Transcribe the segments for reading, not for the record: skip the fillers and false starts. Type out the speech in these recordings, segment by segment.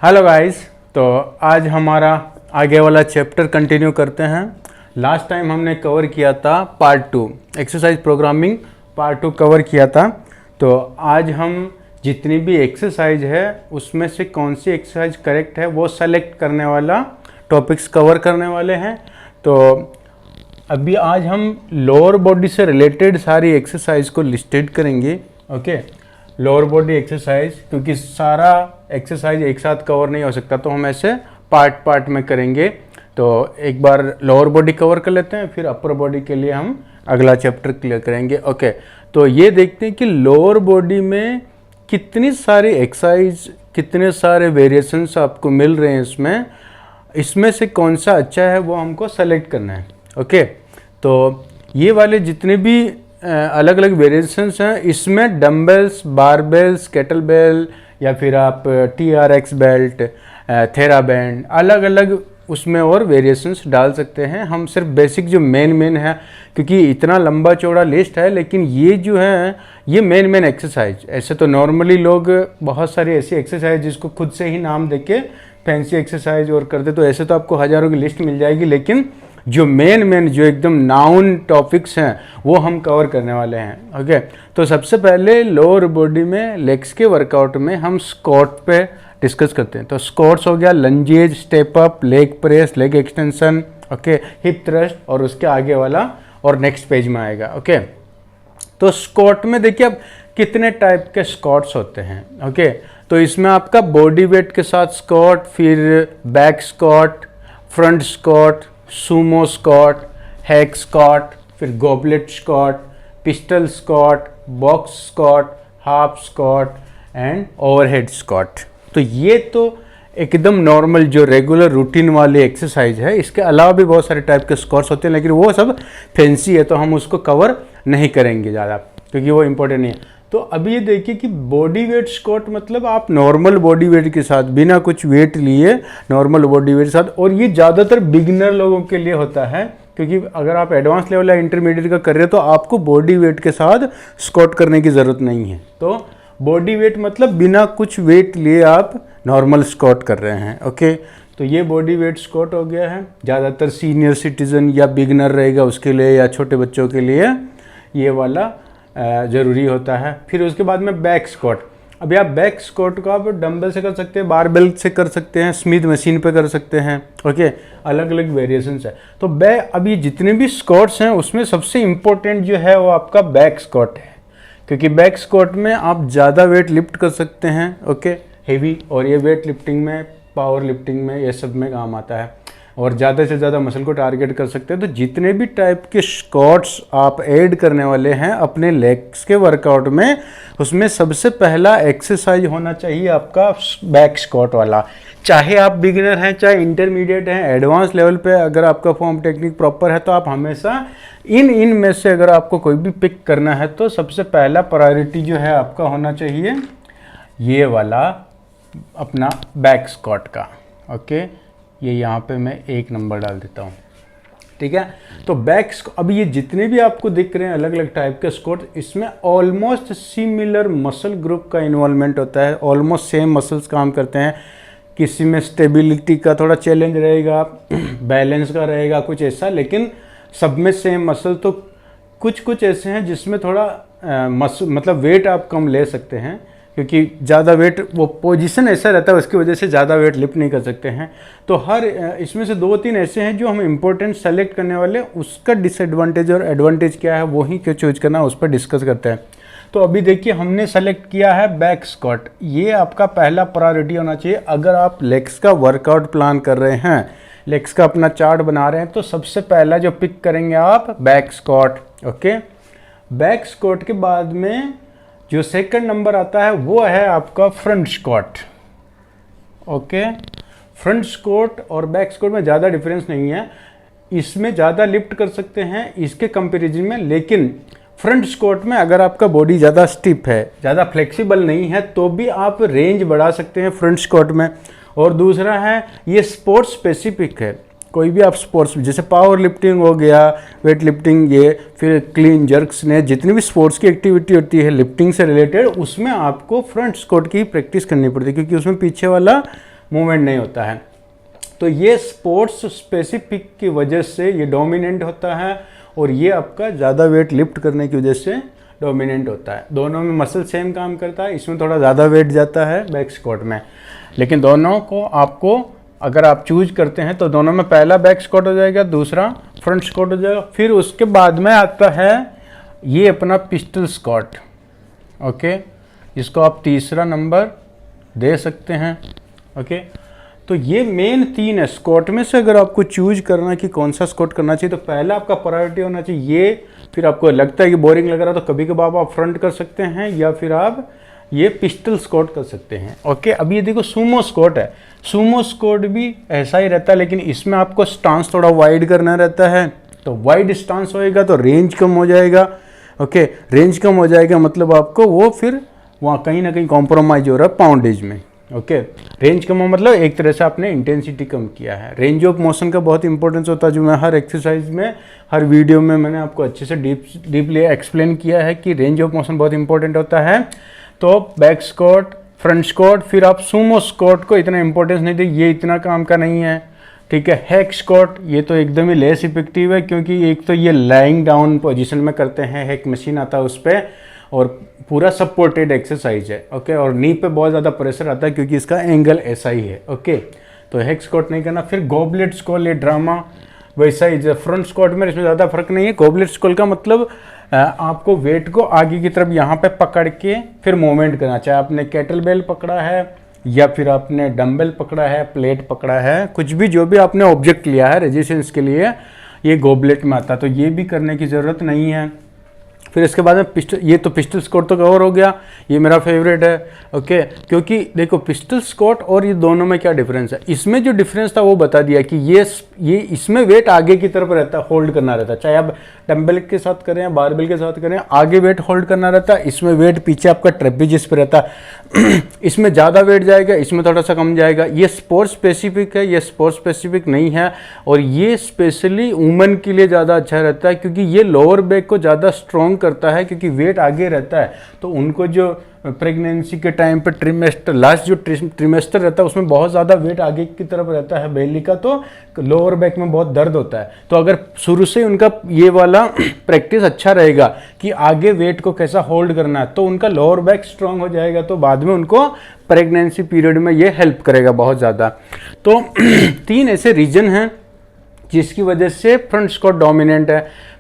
Hello guys. तो आज हमारा आगे वाला चैप्टर कंटिन्यू करते हैं। लास्ट टाइम हमने कवर किया था part 2 exercise programming part 2 cover किया था। तो आज हम जितनी भी एक्सरसाइज है उसमें से कौन सी एक्सरसाइज करेक्ट है वो सेलेक्ट करने वाला टॉपिक्स कवर करने वाले हैं। तो अभी आज हम लोअर बॉडी से रिलेटेड सारी एक्सरसाइज को लिस्टेड करेंगे। ओके, लोअर बॉडी एक्सरसाइज, क्योंकि सारा एक्सरसाइज एक साथ कवर नहीं हो सकता तो हम ऐसे पार्ट पार्ट में करेंगे। तो एक बार लोअर बॉडी कवर कर लेते हैं, फिर अपर बॉडी के लिए हम अगला चैप्टर क्लियर करेंगे। ओके, तो ये देखते हैं कि लोअर बॉडी में कितनी सारी एक्सरसाइज, कितने सारे वेरिएशंस आपको मिल रहे हैं। इसमें से कौन सा अच्छा है वो हमको सेलेक्ट करना है। ओके, तो ये वाले जितने भी अलग अलग वेरिएशंस हैं, इसमें डम्बल्स, बारबेल्स, केटलबेल या फिर आप TRX बेल्ट, थेराबैंड, अलग अलग उसमें और वेरिएशंस डाल सकते हैं। हम सिर्फ बेसिक जो मेन है, क्योंकि इतना लंबा चौड़ा लिस्ट है, लेकिन ये जो है ये मेन एक्सरसाइज। ऐसे तो नॉर्मली लोग बहुत सारी ऐसी एक्सरसाइज जिसको खुद से ही नाम देके फैंसी एक्सरसाइज और करते, तो ऐसे तो आपको हज़ारों की लिस्ट मिल जाएगी, लेकिन जो मेन जो एकदम नाउन टॉपिक्स हैं वो हम कवर करने वाले हैं। ओके, तो सबसे पहले लोअर बॉडी में लेग्स के वर्कआउट में हम स्क्वाट पे डिस्कस करते हैं। तो स्क्वाट्स हो गया lunges, step up, leg press, leg extension, okay, hip thrust, और उसके आगे वाला और नेक्स्ट पेज में आएगा। ओके, तो स्क्वाट में देखिए अब कितने टाइप के स्क्वाट्स होते हैं। ओके, तो इसमें आपका बॉडी वेट के साथ स्क्वाट, फिर back squat, front squat, sumo squat, hack squat, फिर goblet squat, pistol squat, box squat, half squat and overhead squat. तो ये तो एकदम नॉर्मल जो रेगुलर रूटीन वाली एक्सरसाइज है। इसके अलावा भी बहुत सारे टाइप के स्क्वाट्स होते हैं, लेकिन वो सब फैंसी है तो हम उसको कवर नहीं करेंगे ज़्यादा, क्योंकि वो इम्पोर्टेंट नहीं है। तो अभी ये देखिए कि बॉडी वेट स्क्वाट मतलब आप नॉर्मल बॉडी वेट के साथ, बिना कुछ वेट लिए नॉर्मल बॉडी वेट के साथ, और ये ज़्यादातर बिगिनर लोगों के लिए होता है, क्योंकि अगर आप एडवांस लेवल या इंटरमीडिएट का कर रहे हो तो आपको बॉडी वेट के साथ स्क्वाट करने की ज़रूरत नहीं है। तो बॉडी वेट मतलब बिना कुछ वेट लिए आप नॉर्मल स्क्वाट कर रहे हैं। ओके, तो ये बॉडी वेट स्क्वाट हो गया है। ज़्यादातर सीनियर सिटीजन या बिगिनर रहेगा उसके लिए, या छोटे बच्चों के लिए ये वाला ज़रूरी होता है। फिर उसके बाद में बैक स्क्वाट। अभी आप बैक स्क्वाट को आप डंबल से कर सकते हैं, बारबेल से कर सकते हैं, स्मिथ मशीन पे कर सकते हैं। ओके, अलग अलग वेरिएशंस है। तो अभी जितने भी स्क्वाट्स हैं उसमें सबसे इम्पोर्टेंट जो है वो आपका बैक स्क्वाट है, क्योंकि बैक स्क्वाट में आप ज़्यादा वेट लिफ्ट कर सकते हैं। ओके, हेवी, और ये वेट लिफ्टिंग में, पावर लिफ्टिंग में, ये सब में काम आता है, और ज़्यादा से ज़्यादा मसल को टारगेट कर सकते हैं। तो जितने भी टाइप के स्क्वाट्स आप ऐड करने वाले हैं अपने लेग्स के वर्कआउट में, उसमें सबसे पहला एक्सरसाइज होना चाहिए आपका बैक स्क्वाट वाला। चाहे आप बिगिनर हैं, चाहे इंटरमीडिएट हैं, एडवांस लेवल पे अगर आपका फॉर्म टेक्निक प्रॉपर है, तो आप हमेशा इन में से अगर आपको कोई भी पिक करना है तो सबसे पहला प्रायोरिटी जो है आपका होना चाहिए ये वाला अपना बैक स्क्वाट का। ओके, ये यहाँ पे मैं 1 नंबर डाल देता हूँ, ठीक है। तो अभी ये जितने भी आपको दिख रहे हैं अलग अलग टाइप के स्क्वाट, इसमें ऑलमोस्ट सिमिलर मसल ग्रुप का इन्वॉल्वमेंट होता है, ऑलमोस्ट सेम मसल्स काम करते हैं। किसी में स्टेबिलिटी का थोड़ा चैलेंज रहेगा, बैलेंस का रहेगा, कुछ ऐसा, लेकिन सब में सेम मसल। तो कुछ ऐसे हैं जिसमें थोड़ा मतलब वेट आप कम ले सकते हैं, क्योंकि ज़्यादा वेट, वो पोजीशन ऐसा रहता है उसकी वजह से ज़्यादा वेट लिफ्ट नहीं कर सकते हैं। तो हर इसमें से 2-3 ऐसे हैं जो हम इम्पोर्टेंट सेलेक्ट करने वाले, उसका डिसएडवांटेज और एडवांटेज क्या है वो ही क्यों चूज करना है उस पर डिस्कस करते हैं। तो अभी देखिए हमने सेलेक्ट किया है बैक स्क्वाट। ये आपका पहला प्रायोरिटी होना चाहिए। अगर आप लेग्स का वर्कआउट प्लान कर रहे हैं, लेग्स का अपना चार्ट बना रहे हैं, तो सबसे पहला जो पिक करेंगे आप back squat. Okay, back squat के बाद में जो सेकंड नंबर आता है वो है आपका front squat. Okay, front squat और बैक स्क्वाट में ज़्यादा डिफरेंस नहीं है, इसमें ज़्यादा लिफ्ट कर सकते हैं इसके कंपैरिजन में, लेकिन फ्रंट स्क्वाट में अगर आपका बॉडी ज़्यादा स्टिफ है, ज़्यादा फ्लेक्सिबल नहीं है, तो भी आप रेंज बढ़ा सकते हैं फ्रंट स्क्वाट में। और दूसरा है ये स्पोर्ट्स स्पेसिफिक है। कोई भी आप स्पोर्ट्स, जैसे पावर लिफ्टिंग हो गया, वेट लिफ्टिंग, ये फिर क्लीन जर्क्स ने, जितनी भी स्पोर्ट्स की एक्टिविटी होती है लिफ्टिंग से रिलेटेड, उसमें आपको फ्रंट स्क्वाट की प्रैक्टिस करनी पड़ती है, क्योंकि उसमें पीछे वाला मूवमेंट नहीं होता है। तो ये स्पोर्ट्स स्पेसिफिक की वजह से ये डोमिनेंट होता है और ये आपका ज़्यादा वेट लिफ्ट करने की वजह से डोमिनेंट होता है। दोनों में मसल सेम काम करता है, इसमें थोड़ा ज़्यादा वेट जाता है बैक स्क्वाट में, लेकिन दोनों को आपको अगर आप चूज करते हैं तो दोनों में पहला बैक स्क्वाट हो जाएगा, दूसरा फ्रंट स्क्वाट हो जाएगा। फिर उसके बाद में आता है ये अपना पिस्टल स्क्वाट, ओके, इसको आप तीसरा नंबर दे सकते हैं, ओके। तो ये मेन 3 है स्क्वाट में से। अगर आपको चूज करना कि कौन सा स्क्वाट करना चाहिए तो पहला आपका प्रायोरिटी होना चाहिए ये। फिर आपको लगता है कि बोरिंग लग रहा है तो कभी कभार आप फ्रंट कर सकते हैं या फिर आप ये पिस्टल स्क्वाट कर सकते हैं, ओके। अब ये देखो सूमो स्क्वाट है, सूमो स्क्वाट भी ऐसा ही रहता है, लेकिन इसमें आपको स्टांस थोड़ा वाइड करना रहता है। तो वाइड स्टांस होएगा तो रेंज कम हो जाएगा, ओके। रेंज कम हो जाएगा मतलब आपको वो फिर वहाँ कहीं ना कहीं कॉम्प्रोमाइज हो रहा है पाउंडेज में, ओके। रेंज कम हो मतलब एक तरह से आपने इंटेंसिटी कम किया है। रेंज ऑफ मोशन का बहुत इंपॉर्टेंस होता है, जो मैं हर एक्सरसाइज में हर वीडियो में मैंने आपको अच्छे से डीपली एक्सप्लेन किया है कि रेंज ऑफ मोशन बहुत इंपॉर्टेंट होता है। तो बैक स्क्वाट, फ्रंट स्क्वाट, फिर आप सूमो स्क्वाट को इतना इंपॉर्टेंस नहीं दे, ये इतना काम का नहीं है, ठीक है। हैक स्क्वाट ये तो एकदम ही लेस इफेक्टिव है, क्योंकि एक तो ये लाइंग डाउन पोजीशन में करते हैं, हैक मशीन आता है उस पर और पूरा सपोर्टेड एक्सरसाइज है, ओके। और नी पे बहुत ज़्यादा प्रेशर आता है क्योंकि इसका एंगल ऐसा ही है, ओके। तो हैक स्क्वाट नहीं करना। फिर गॉबलेट स्क्रॉल, ये ड्रामा वैसा ही फ्रंट स्क्वाट में, इसमें ज़्यादा फर्क नहीं है। गॉबलेट स्क्रॉल का मतलब आपको वेट को आगे की तरफ यहाँ पे पकड़ के फिर मूवमेंट करना, चाहे आपने कैटल बेल पकड़ा है या फिर आपने डंबल पकड़ा है, प्लेट पकड़ा है, कुछ भी जो भी आपने ऑब्जेक्ट लिया है रेजिस्टेंस के लिए, ये गॉबलेट में आता है। तो ये भी करने की ज़रूरत नहीं है। फिर इसके बाद में पिस्टल, ये तो पिस्टल स्क्वाट तो कवर हो गया, ये मेरा फेवरेट है, ओके। क्योंकि देखो पिस्टल स्क्वाट और ये दोनों में क्या डिफरेंस है, इसमें जो डिफरेंस था वो बता दिया कि ये इसमें वेट आगे की तरफ रहता है, होल्ड करना रहता है, चाहे आप डंबल के साथ करें या बारबेल के साथ करें, आगे वेट होल्ड करना रहता है। इसमें वेट पीछे आपका ट्रेपेजिस पे रहता है इसमें ज़्यादा वेट जाएगा, इसमें थोड़ा सा कम जाएगा। ये स्पोर्ट स्पेसिफिक है, ये स्पोर्ट स्पेसिफिक नहीं है। और ये स्पेशली वुमेन के लिए ज़्यादा अच्छा रहता है, क्योंकि ये लोअर बैक को ज़्यादा स्ट्रॉन्ग करता है, क्योंकि वेट आगे रहता है। तो उनको जो प्रेगनेंसी के टाइम पे ट्रिमेस्टर, लास्ट जो ट्रिमेस्टर रहता है उसमें बहुत ज़्यादा वेट आगे की तरफ रहता है बेली का, तो लोअर बैक में बहुत दर्द होता है। तो अगर शुरू से उनका ये वाला प्रैक्टिस अच्छा रहेगा कि आगे वेट को कैसा होल्ड करना है, तो उनका लोअर बैक स्ट्रांग हो जाएगा, तो बाद में उनको प्रेगनेंसी पीरियड में ये हेल्प करेगा बहुत ज़्यादा। तो 3 ऐसे रीजन हैं जिसकी वजह से फ्रंट स्क्वाट डोमिनेंट है।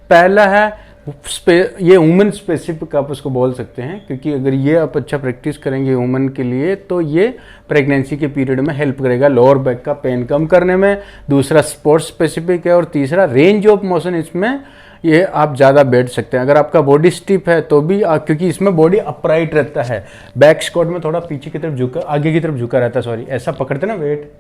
पहला है ये वुमेन स्पेसिफिक आप उसको बोल सकते हैं, क्योंकि अगर ये आप अच्छा प्रैक्टिस करेंगे वुमेन के लिए तो ये प्रेगनेंसी के पीरियड में हेल्प करेगा लोअर बैक का पेन कम करने में। दूसरा स्पोर्ट्स स्पेसिफिक है और तीसरा रेंज ऑफ मोशन, इसमें ये आप ज़्यादा बैठ सकते हैं। अगर आपका बॉडी स्टिफ है तो भी क्योंकि इसमें बॉडी अपराइट रहता है, बैक स्क्वाट में थोड़ा पीछे की तरफ झुका, आगे की तरफ झुका रहता है, सॉरी, ऐसा पकड़ते ना वेट,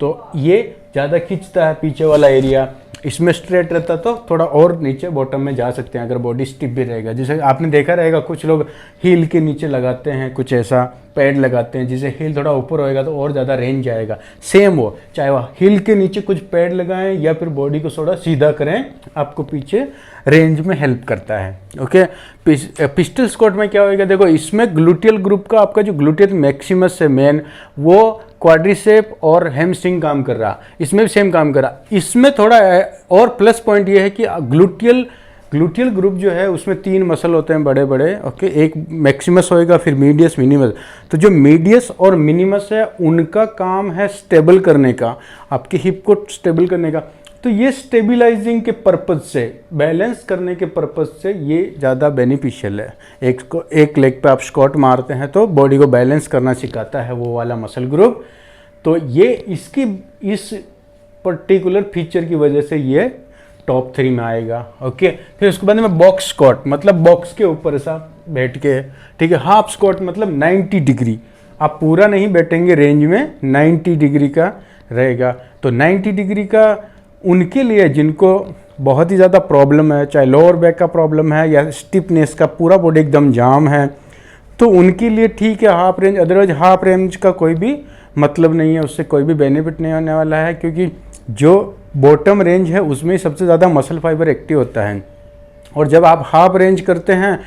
तो ये ज़्यादा खींचता है पीछे वाला एरिया। इसमें स्ट्रेट रहता तो थोड़ा और नीचे बॉटम में जा सकते हैं अगर बॉडी स्टिफ भी रहेगा। जैसे आपने देखा रहेगा कुछ लोग हील के नीचे लगाते हैं, कुछ ऐसा पैड लगाते हैं जिसे हील थोड़ा ऊपर होएगा तो और ज़्यादा रेंज आएगा। सेम वो, चाहे वह हील के नीचे कुछ पैड लगाएं या फिर बॉडी को थोड़ा सीधा करें, आपको पीछे रेंज में हेल्प करता है, ओके। पिस्टल स्क्वाट में क्या होएगा, देखो इसमें ग्लूटियल ग्रुप का आपका जो ग्लूटियल मैक्सिमस है मेन, वो क्वाड्रिसेप और हैमस्ट्रिंग काम कर रहा, इसमें भी सेम काम कर रहा। इसमें थोड़ा और प्लस पॉइंट ये है कि ग्लूटियल ग्रुप जो है उसमें 3 मसल होते हैं बड़े बड़े, ओके। एक मैक्सिमस होएगा, फिर मीडियस, मिनिमस। तो जो मीडियस और मिनिमस है उनका काम है स्टेबल करने का, आपकी हिप को स्टेबल करने का। तो ये स्टेबिलाइजिंग के पर्पज़ से, बैलेंस करने के पर्पज़ से ये ज़्यादा बेनिफिशियल है। एक लेग पे आप स्क्वाट मारते हैं तो बॉडी को बैलेंस करना सिखाता है वो वाला मसल ग्रुप। तो ये इसकी इस पर्टिकुलर फीचर की वजह से ये टॉप 3 में आएगा, ओके। फिर उसके बाद में बॉक्स स्क्वाट, मतलब बॉक्स के ऊपर ऐसा बैठ के, ठीक है। हाफ स्क्वाट मतलब 90 डिग्री, आप पूरा नहीं बैठेंगे रेंज में, 90 डिग्री का रहेगा। तो 90 डिग्री का उनके लिए जिनको बहुत ही ज़्यादा प्रॉब्लम है, चाहे लोअर बैक का प्रॉब्लम है या स्टिफनेस का, पूरा बॉडी एकदम जाम है, तो उनके लिए ठीक है half range. Otherwise half range का कोई भी मतलब नहीं है, उससे कोई भी बेनिफिट नहीं होने वाला है, क्योंकि जो बॉटम रेंज है उसमें सबसे ज़्यादा मसल फाइबर एक्टिव होता है। और जब आप हाफ रेंज करते हैं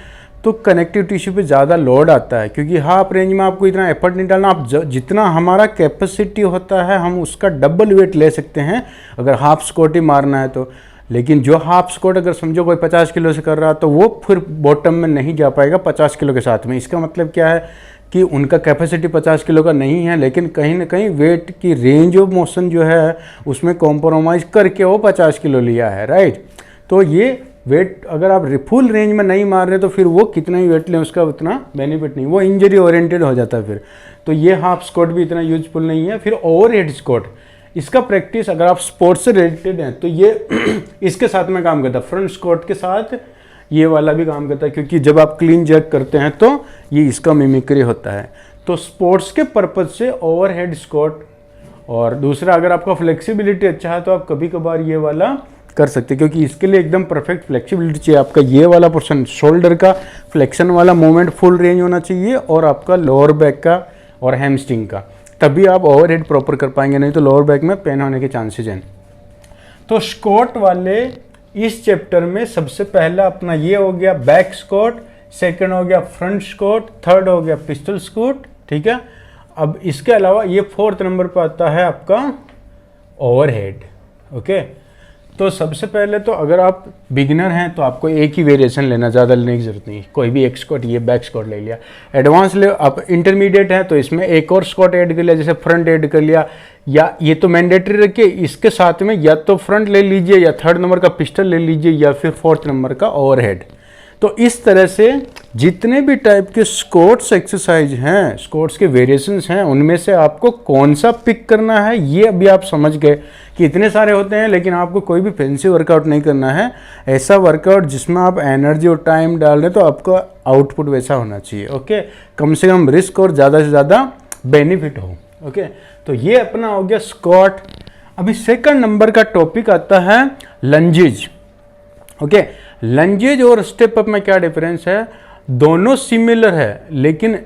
तो कनेक्टिव टिश्यू पे ज़्यादा लोड आता है, क्योंकि हाफ रेंज में आपको इतना एफर्ट नहीं डालना। आप जितना हमारा कैपेसिटी होता है हम उसका डबल वेट ले सकते हैं अगर हाफ स्क्वाट ही मारना है तो। लेकिन जो हाफ स्क्वाट अगर समझो कोई 50 किलो से कर रहा है तो वो फिर बॉटम में नहीं जा पाएगा 50 किलो के साथ में। इसका मतलब क्या है कि उनका कैपेसिटी 50 किलो का नहीं है, लेकिन कहीं ना कहीं वेट की रेंज ऑफ मोशन जो है उसमें कॉम्प्रोमाइज़ करके वो 50 किलो लिया है, राइट। तो ये वेट अगर आप फुल रेंज में नहीं मार रहे तो फिर वो कितना ही वेट लें उसका उतना बेनिफिट नहीं, वो इंजरी ओरिएंटेड हो जाता है फिर। तो ये हाफ स्क्वाट भी इतना यूजफुल नहीं है। फिर ओवरहेड स्क्वाट, इसका प्रैक्टिस अगर आप स्पोर्ट्स से रिलेटेड हैं तो ये इसके साथ में काम करता है, फ्रंट स्क्वाट के साथ ये वाला भी काम करता है, क्योंकि जब आप क्लीन जैक करते हैं तो ये इसका मिमिक्री होता है। तो स्पोर्ट्स के पर्पज से ओवरहेड स्क्वाट, और दूसरा अगर आपका फ्लेक्सिबिलिटी अच्छा है तो आप कभी कभार ये वाला कर सकते हैं, क्योंकि इसके लिए एकदम परफेक्ट फ्लेक्सिबिलिटी चाहिए। आपका ये वाला पोर्शन शोल्डर का फ्लेक्शन वाला मूवमेंट फुल रेंज होना चाहिए, और आपका लोअर बैक का और हैमस्ट्रिंग का, तभी आप ओवरहेड प्रॉपर कर पाएंगे, नहीं तो लोअर बैक में पेन होने के चांसेस हैं। तो स्क्वाट वाले इस चैप्टर में सबसे पहला अपना ये हो गया बैक स्क्वाट, सेकंड हो गया फ्रंट स्क्वाट, थर्ड हो गया पिस्टल स्क्वाट, ठीक है। अब इसके अलावा ये 4th नंबर पर आता है आपका ओवरहेड, ओके। तो सबसे पहले तो अगर आप बिगिनर हैं तो आपको एक ही वेरिएशन लेना, ज़्यादा लेने की जरूरत नहीं, कोई भी एक स्क्वाट, ये बैक स्क्वाट ले लिया। एडवांस ले, आप इंटरमीडिएट हैं तो इसमें एक और स्क्वाट ऐड कर लिया, जैसे फ्रंट ऐड कर लिया, या ये तो मैंडेटरी रखिए, इसके साथ में या तो फ्रंट ले लीजिए, या 3rd नंबर का पिस्टल ले लीजिए, या फिर 4th नंबर का ओवरहेड। तो इस तरह से जितने भी टाइप के स्क्वाट्स एक्सरसाइज हैं, स्क्वाट्स के वेरिएशंस हैं, उनमें से आपको कौन सा पिक करना है ये अभी आप समझ गए कि इतने सारे होते हैं। लेकिन आपको कोई भी फैंसी वर्कआउट नहीं करना है, ऐसा वर्कआउट जिसमें आप एनर्जी और टाइम डाल रहे हैं तो आपका आउटपुट वैसा होना चाहिए, ओके। कम से कम रिस्क और ज़्यादा से ज़्यादा बेनिफिट हो, ओके। तो ये अपना हो गया स्क्वाट। अभी 2nd नंबर का टॉपिक आता है लंजेज, ओके। लंजेज और स्टेप अप में क्या डिफरेंस है? दोनों सिमिलर है, लेकिन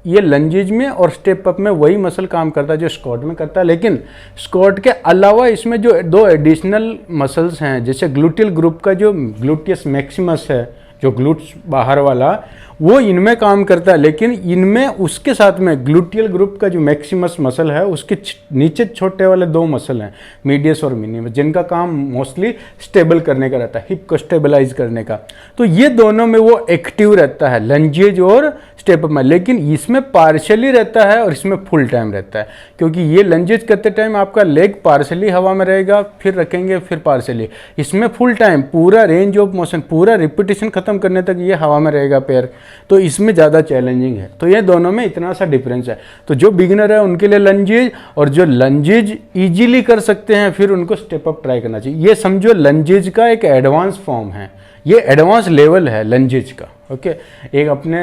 ये लंजेज में और स्टेप अप में वही मसल काम करता है जो स्क्वाट में करता है, लेकिन स्क्वाट के अलावा इसमें जो 2 एडिशनल मसल्स हैं, जैसे ग्लूटियल ग्रुप का जो ग्लूटियस मैक्सिमस है, जो ग्लूट्स बाहर वाला, वो इनमें काम करता है, लेकिन इनमें उसके साथ में ग्लूटियल ग्रुप का जो मैक्सिमस मसल है उसके नीचे छोटे वाले 2 मसल हैं, मीडियस और मिनिमस, जिनका काम मोस्टली स्टेबल करने का रहता है, हिप को स्टेबलाइज करने का। तो ये दोनों में वो एक्टिव रहता है, लंजेज और स्टेप अप में, लेकिन इसमें पार्शियली रहता है और इसमें फुल टाइम रहता है, क्योंकि ये लंजेज करते टाइम आपका लेग पार्शियली हवा में रहेगा, फिर रखेंगे फिर पार्शियली। इसमें फुल टाइम पूरा रेंज ऑफ मोशन, पूरा रिपीटिशन खत्म करने तक ये हवा में रहेगा पैर, तो इसमें ज़्यादा चैलेंजिंग है। तो ये दोनों में इतना सा डिफरेंस है। तो जो बिगिनर है उनके लिए लंजेज, और जो लंजेज इजीली कर सकते हैं फिर उनको स्टेप अप ट्राई करना चाहिए। ये समझो लंजेज का एक एडवांस फॉर्म है, ये एडवांस लेवल है लंजेज का, ओके। एक अपने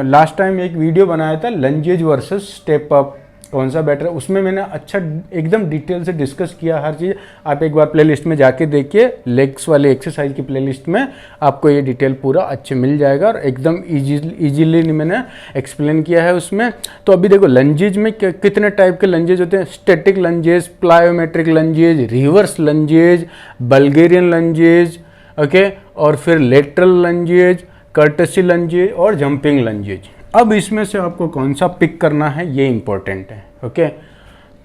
लास्ट टाइम एक वीडियो बनाया था लंजेज वर्सेस स्टेप अप, कौन सा बेटर है, उसमें मैंने अच्छा एकदम डिटेल से डिस्कस किया हर चीज़। आप एक बार प्लेलिस्ट में जाके देखिए, लेग्स वाले एक्सरसाइज की प्लेलिस्ट में आपको ये डिटेल पूरा अच्छे मिल जाएगा, और एकदम इजीली मैंने एक्सप्लेन किया है उसमें। तो अभी देखो लंजेज में कितने टाइप के लंजेज होते हैं, static lunges, plyometric lunges, reverse lunges, Bulgarian lunges, okay, और फिर लेटरल लंजेज, कर्टसी लंजेज और जंपिंग लंजेज। अब इसमें से आपको कौन सा पिक करना है ये इंपॉर्टेंट है, ओके।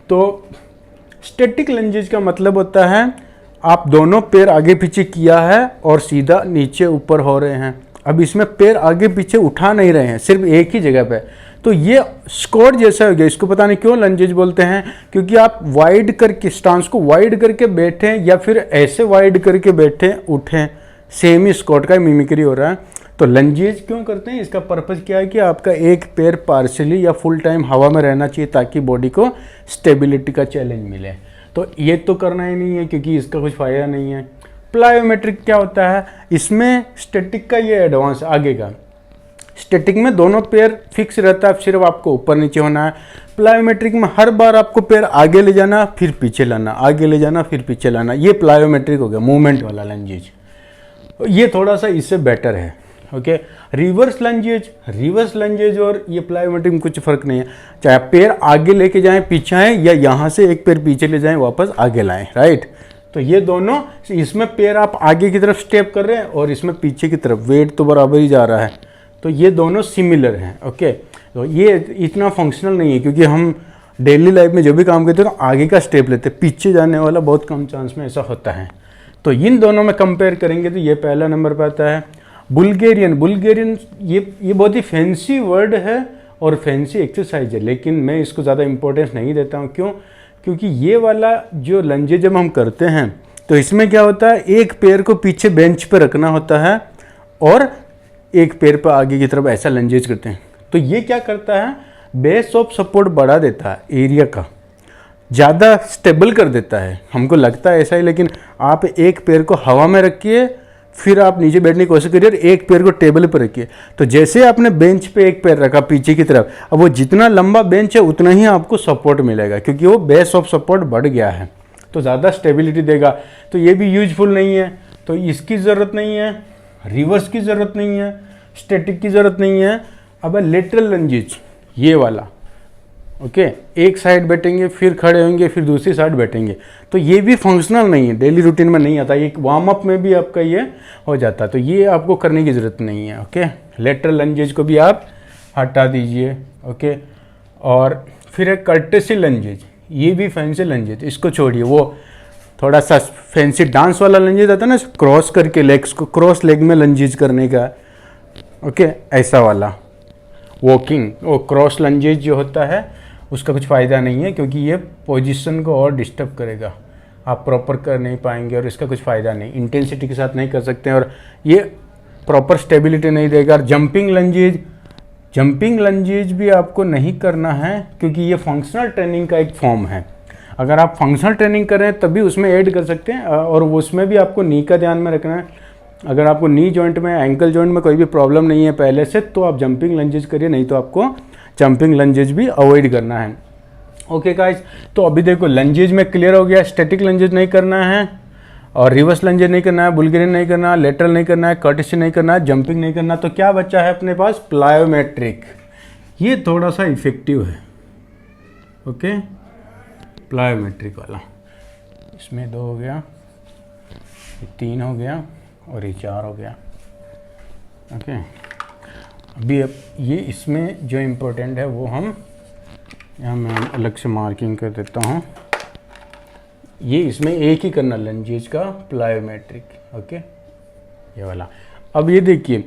तो स्टैटिक लंजेज का मतलब होता है आप दोनों पैर आगे पीछे किया है और सीधा नीचे ऊपर हो रहे हैं। अब इसमें पैर आगे पीछे उठा नहीं रहे हैं, सिर्फ एक ही जगह पे, तो ये स्क्वाट जैसा हो गया। इसको पता नहीं क्यों लंजेज बोलते हैं, क्योंकि आप वाइड करके स्टांस को वाइड करके बैठे या फिर ऐसे वाइड करके बैठे उठें, सेम ही स्क्वाट का मिमिक्री हो रहा है। तो लंजेज क्यों करते हैं, इसका पर्पज़ क्या है कि आपका एक पैर पार्शियली या फुल टाइम हवा में रहना चाहिए ताकि बॉडी को स्टेबिलिटी का चैलेंज मिले। तो ये तो करना ही नहीं है क्योंकि इसका कुछ फ़ायदा नहीं है। प्लायोमेट्रिक क्या होता है, इसमें स्टैटिक का ये एडवांस आगे का, स्टैटिक में दोनों पैर फिक्स रहता है, सिर्फ आपको ऊपर नीचे होना है। प्लायोमेट्रिक में हर बार आपको पैर आगे ले जाना फिर पीछे लाना, आगे ले जाना फिर पीछे लाना, ये प्लायोमेट्रिक हो गया, मूवमेंट वाला लंजेज। ये थोड़ा सा इससे बेटर है, ओके। रिवर्स लंजेज और ये प्लायोमेट्रिक में कुछ फर्क नहीं है, चाहे पैर आगे लेके जाएं पीछे आएँ या यहाँ से एक पैर पीछे ले जाएं वापस आगे लाएं, राइट। तो ये दोनों, इसमें पैर आप आगे की तरफ स्टेप कर रहे हैं और इसमें पीछे की तरफ, वेट तो बराबर ही जा रहा है, तो ये दोनों सिमिलर हैं। ओके, तो ये इतना फंक्शनल नहीं है, क्योंकि हम डेली लाइफ में जो भी काम करते हैं तो आगे का स्टेप लेते हैं, पीछे जाने वाला बहुत कम चांस में ऐसा होता है। तो इन दोनों में कंपेयर करेंगे तो ये पहला नंबर पर आता है। बुल्गेरियन ये बहुत ही फैंसी वर्ड है और फैंसी एक्सरसाइज है, लेकिन मैं इसको ज़्यादा इंपॉर्टेंस नहीं देता हूँ। क्यों? क्योंकि ये वाला जो लंजे जब हम करते हैं तो इसमें क्या होता है, एक पैर को पीछे बेंच पर रखना होता है और एक पैर पर आगे की तरफ ऐसा लंजेज करते हैं। तो ये क्या करता है, बेस ऑफ सपोर्ट बढ़ा देता है, एरिया का ज़्यादा स्टेबल कर देता है। हमको लगता है ऐसा ही, लेकिन आप एक पैर को हवा में रखिए, फिर आप नीचे बैठने की कोशिश करिए और एक पैर को टेबल पर रखिए। तो जैसे आपने बेंच पे एक पैर रखा पीछे की तरफ, अब वो जितना लंबा बेंच है उतना ही आपको सपोर्ट मिलेगा, क्योंकि वो बेस ऑफ सपोर्ट बढ़ गया है, तो ज़्यादा स्टेबिलिटी देगा। तो ये भी यूजफुल नहीं है, तो इसकी ज़रूरत नहीं है, रिवर्स की ज़रूरत नहीं है, स्टैटिक की ज़रूरत नहीं है। अब लेटरल लंजेज ये वाला, ओके, एक साइड बैठेंगे फिर खड़े होंगे फिर दूसरी साइड बैठेंगे, तो ये भी फंक्शनल नहीं है, डेली रूटीन में नहीं आता। ये वार्म अप में भी आपका ये हो जाता है, तो ये आपको करने की ज़रूरत नहीं है। ओके, लेटरल लंजेज को भी आप हटा दीजिए। ओके, और फिर एक कर्टेसी लंजेज, ये भी फैंसी लंजेज, इसको छोड़िए, वो थोड़ा सा फैंसी डांस वाला लंजेज आता है ना, क्रॉस करके लेग्स को, क्रॉस लेग में लंजेज करने का। ओके, ऐसा वाला वॉकिंग, वो क्रॉस लंजेज जो होता है उसका कुछ फ़ायदा नहीं है, क्योंकि ये पोजीशन को और डिस्टर्ब करेगा, आप प्रॉपर कर नहीं पाएंगे और इसका कुछ फ़ायदा नहीं, इंटेंसिटी के साथ नहीं कर सकते हैं और ये प्रॉपर स्टेबिलिटी नहीं देगा। और जंपिंग लंजेज भी आपको नहीं करना है, क्योंकि ये फंक्शनल ट्रेनिंग का एक फॉर्म है। अगर आप फंक्शनल ट्रेनिंग कर रहे हैं तभी उसमें ऐड कर सकते हैं, और उसमें भी आपको नी का ध्यान में रखना है। अगर आपको नी जॉइंट में, एंकल जॉइंट में कोई भी प्रॉब्लम नहीं है पहले से, तो आप जंपिंग लंजेज करिए, नहीं तो आपको जंपिंग लंजेज भी अवॉइड करना है। ओके गाइस, तो अभी देखो लंजेज में क्लियर हो गया, स्टैटिक लंजेज नहीं करना है और रिवर्स लंजेज नहीं करना है, बुल्गेरियन नहीं करना, लेटरल नहीं करना है, कर्टेसी नहीं करना है, जंपिंग नहीं करना। तो क्या बचा है अपने पास, प्लायोमेट्रिक। ये थोड़ा सा इफेक्टिव है। ओके, प्लायोमेट्रिक वाला, इसमें 2 हो गया, ये 3 हो गया और ये 4 हो गया। ओके, अभी अब ये इसमें जो इम्पोर्टेंट है वो हम यहाँ मैं अलग से मार्किंग कर देता हूँ। ये इसमें एक ही करना लंजेज का प्लायोमेट्रिक। ओके, ये वाला। अब ये देखिए,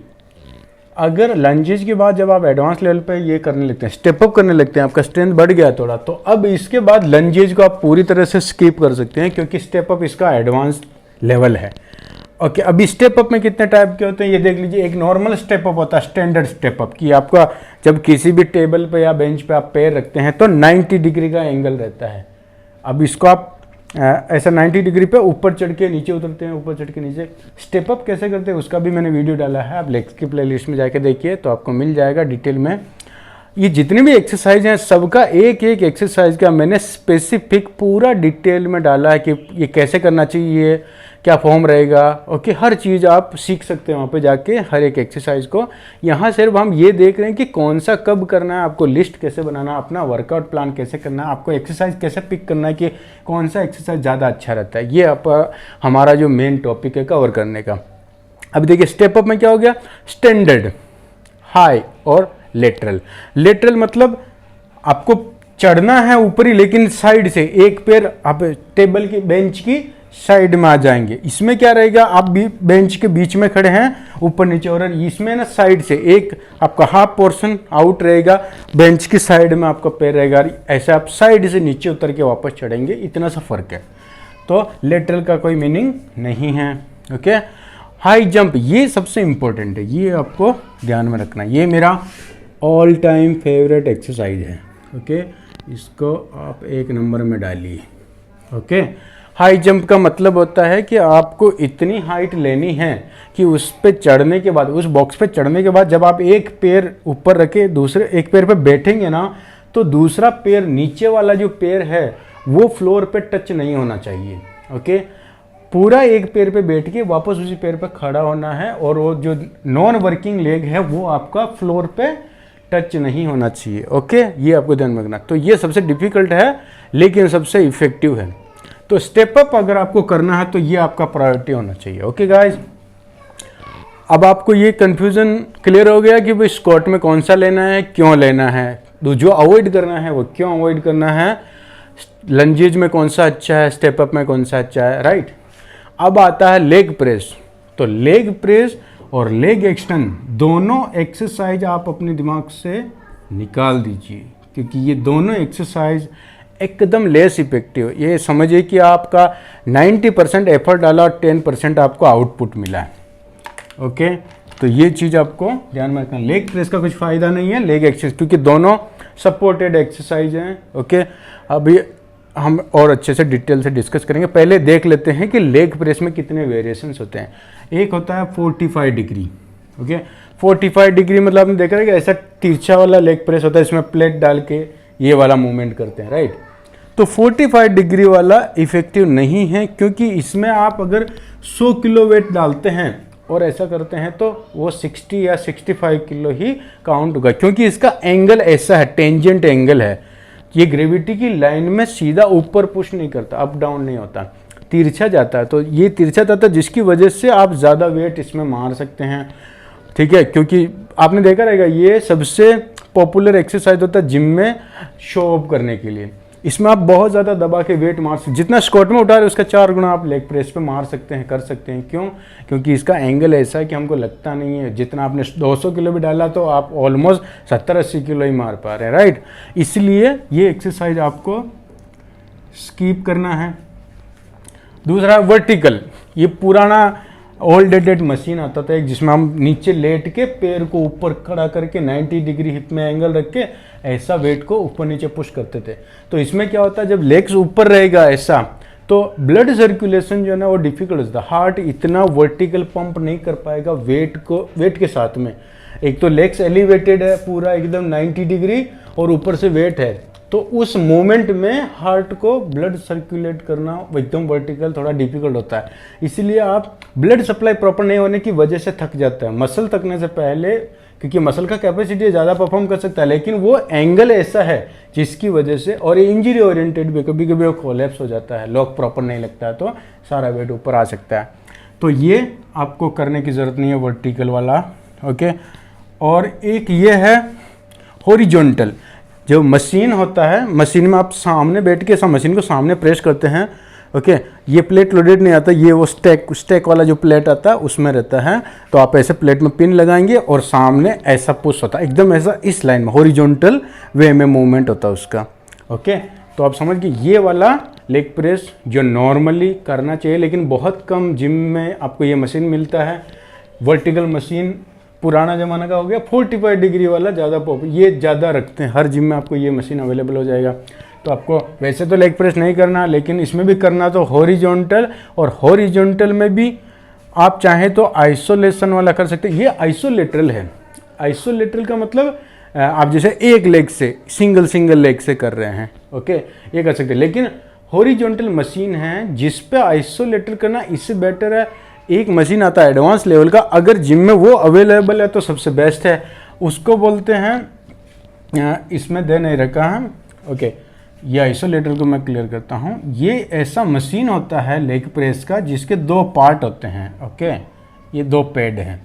अगर लंजेज के बाद जब आप एडवांस लेवल पे ये करने लगते हैं, स्टेप अप करने लगते हैं, आपका स्ट्रेंथ बढ़ गया थोड़ा, तो अब इसके बाद लंजेज को आप पूरी तरह से स्किप कर सकते हैं, क्योंकि स्टेप अप इसका एडवांस लेवल है। ओके, अभी स्टेप अप में कितने टाइप के होते हैं ये देख लीजिए। एक नॉर्मल स्टेप अप होता है, स्टैंडर्ड स्टेप अप, कि आपका जब किसी भी टेबल पे या बेंच पे आप पैर रखते हैं तो 90 डिग्री का एंगल रहता है। अब इसको आप ऐसा 90 डिग्री पे ऊपर चढ़ के नीचे उतरते हैं, ऊपर चढ़ के नीचे। स्टेप अप कैसे करते हैं उसका भी मैंने वीडियो डाला है, आप लेग्स की प्लेलिस्ट में जाके देखिए तो आपको मिल जाएगा डिटेल में। ये जितने भी एक्सरसाइज हैं सबका एक एक एक्सरसाइज का मैंने स्पेसिफिक पूरा डिटेल में डाला है, कि ये कैसे करना चाहिए, क्या फॉर्म रहेगा। ओके, हर चीज़ आप सीख सकते हैं वहाँ पे जाके, हर एक एक्सरसाइज को। यहाँ सिर्फ हम ये देख रहे हैं कि कौन सा कब करना है, आपको लिस्ट कैसे बनाना है, अपना वर्कआउट प्लान कैसे करना है, आपको एक्सरसाइज कैसे पिक करना है, कि कौन सा एक्सरसाइज ज़्यादा अच्छा रहता है। ये हमारा जो मेन टॉपिक है कवर करने का। अब देखिए स्टेप अप में क्या हो गया, स्टैंडर्ड, हाई और लेटरल। लेटरल मतलब आपको चढ़ना है ऊपरी, लेकिन साइड से एक पैर आप टेबल की, बेंच की साइड में आ जाएंगे। इसमें क्या रहेगा, आप भी बेंच के बीच में खड़े हैं ऊपर नीचे, और इसमें ना साइड से एक आपका हाफ पोर्शन आउट रहेगा, बेंच की साइड में आपका पैर रहेगा। ऐसे आप साइड से नीचे उतर के वापस चढ़ेंगे, इतना सा फर्क है। तो लेटरल का कोई मीनिंग नहीं है। ओके, हाई जंप ये सबसे इंपॉर्टेंट है, ये आपको ध्यान में रखना। ये मेरा ऑल टाइम फेवरेट एक्सरसाइज है। ओके, इसको आप 1 नंबर में डालिए। ओके, हाई जंप का मतलब होता है कि आपको इतनी हाइट लेनी है कि उस पे चढ़ने के बाद, उस बॉक्स पे चढ़ने के बाद जब आप एक पैर ऊपर रखे दूसरे एक पैर पे बैठेंगे ना, तो दूसरा पैर, नीचे वाला जो पैर है वो फ्लोर पे टच नहीं होना चाहिए। ओके, पूरा एक पैर पे बैठ के वापस उसी पैर पे खड़ा होना है, और वो जो नॉन वर्किंग लेग है वो आपका फ्लोर पे टच नहीं होना चाहिए। ओके, ये आपको ध्यान में रखना। तो ये सबसे डिफिकल्ट है लेकिन सबसे इफेक्टिव है। तो स्टेप अप अगर आपको करना है तो ये आपका प्रायोरिटी होना चाहिए। ओके गाइज, अब आपको ये कन्फ्यूज़न क्लियर हो गया कि भाई स्क्वाट में कौन सा लेना है, क्यों लेना है, तो जो अवॉइड करना है वो क्यों अवॉइड करना है, लंजेज में कौन सा अच्छा है, स्टेप अप में कौन सा अच्छा है, राइट। अब आता है लेग प्रेस। तो लेग प्रेस और लेग एक्सटेंड दोनों एक्सरसाइज आप अपने दिमाग से निकाल दीजिए, क्योंकि ये दोनों एक्सरसाइज एकदम लेस इफेक्टिव। ये समझिए कि आपका 90% एफर्ट डाला और 10% आपको आउटपुट मिला है। ओके, तो ये चीज़ आपको ध्यान में रखना। लेग प्रेस का कुछ फ़ायदा नहीं है लेग एक्सरसाइज, क्योंकि दोनों सपोर्टेड एक्सरसाइज हैं। ओके, अभी हम और अच्छे से डिटेल से डिस्कस करेंगे। पहले देख लेते हैं कि लेग प्रेस में कितने वेरिएशंस होते हैं। एक होता है 45 डिग्री। ओके, 45 डिग्री मतलब आपने देखा है कि ऐसा तिरछा वाला लेग प्रेस होता है, इसमें प्लेट डाल के ये वाला मूवमेंट करते हैं, राइट। तो 45 डिग्री वाला इफेक्टिव नहीं है, क्योंकि इसमें आप अगर 100 किलो वेट डालते हैं और ऐसा करते हैं तो वो 60 या 65 किलो ही काउंट होगा, क्योंकि इसका एंगल ऐसा है, टेंजेंट एंगल है। ये ग्रेविटी की लाइन में सीधा ऊपर पुश नहीं करता, अप डाउन नहीं होता, तिरछा जाता है। तो ये तिरछा जाता है, जिसकी वजह से आप ज़्यादा वेट इसमें मार सकते हैं, ठीक है। क्योंकि आपने देखा रहेगा ये सबसे पॉपुलर एक्सरसाइज होता है जिम में शो ऑफ करने के लिए। इसमें आप बहुत ज़्यादा दबा के वेट मार सकते, जितना स्क्वाट में उठा रहे उसका 4 गुना आप लेग प्रेस पे मार सकते हैं, कर सकते हैं। क्यों? क्योंकि इसका एंगल ऐसा है कि हमको लगता नहीं है, जितना आपने 200 किलो भी डाला तो आप ऑलमोस्ट 70-80 किलो ही मार पा रहे हैं, राइट। इसलिए ये एक्सरसाइज आपको स्किप करना है। दूसरा वर्टिकल, ये पुराना ओल्ड डेटेड मशीन आता था एक, जिसमें हम नीचे लेट के पैर को ऊपर खड़ा करके 90 डिग्री हिप में एंगल रख के ऐसा वेट को ऊपर नीचे पुश करते थे। तो इसमें क्या होता है, जब लेग्स ऊपर रहेगा ऐसा, तो ब्लड सर्कुलेशन जो है ना वो डिफिकल्ट होता है। हार्ट इतना वर्टिकल पंप नहीं कर पाएगा वेट के साथ में। एक तो लेग्स एलिवेटेड है पूरा एकदम 90 डिग्री और ऊपर से वेट है, तो उस मोमेंट में हार्ट को ब्लड सर्कुलेट करना एकदम वर्टिकल थोड़ा डिफिकल्ट होता है। इसलिए आप ब्लड सप्लाई प्रॉपर नहीं होने की वजह से थक जाता है मसल थकने से पहले, क्योंकि मसल का कैपेसिटी ज़्यादा परफॉर्म कर सकता है, लेकिन वो एंगल ऐसा है जिसकी वजह से, और ये इंजरी ओरिएंटेड भी, कभी कभी वो कोलैप्स हो जाता है, लॉक प्रॉपर नहीं लगता है तो सारा वेट ऊपर आ सकता है। तो ये आपको करने की ज़रूरत नहीं है वर्टिकल वाला। ओके, और एक ये है हॉरिजॉन्टल। जो मशीन होता है, मशीन में आप सामने बैठ के मशीन को सामने प्रेस करते हैं। ओके, ये प्लेट लोडेड नहीं आता, ये वो स्टैक वाला जो प्लेट आता है उसमें रहता है। तो आप ऐसे प्लेट में पिन लगाएंगे और सामने ऐसा पुश होता है, एकदम ऐसा इस लाइन में हॉरिजॉन्टल वे में मूवमेंट होता है उसका। ओके, तो आप समझ गए ये वाला लेग प्रेस जो नॉर्मली करना चाहिए, लेकिन बहुत कम जिम में आपको ये मशीन मिलता है। वर्टिकल मशीन पुराना ज़माना का हो गया, 45 डिग्री वाला ज़्यादा ये ज़्यादा रखते हैं, हर जिम में आपको ये मशीन अवेलेबल हो जाएगा। तो आपको वैसे तो लेग प्रेस नहीं करना, लेकिन इसमें भी करना तो हॉरिजॉन्टल, और हॉरिजॉन्टल में भी आप चाहें तो आइसोलेशन वाला कर सकते हैं। ये आइसोलेटरल है। आइसोलेटरल का मतलब आप जैसे एक लेग से सिंगल लेग से कर रहे हैं, ओके, ये कर सकते हैं। लेकिन हॉरिजॉन्टल मशीन है जिस पे आइसोलेटरल करना, इससे बेटर है एक मशीन आता है एडवांस लेवल का, अगर जिम में वो अवेलेबल है तो सबसे बेस्ट है। उसको बोलते हैं, इसमें दे नहीं रखा है, ओके, ये आइसोलेटर को मैं क्लियर करता हूँ। ये ऐसा मशीन होता है लेग प्रेस का जिसके 2 पार्ट होते हैं। ओके, ये 2 पैड हैं।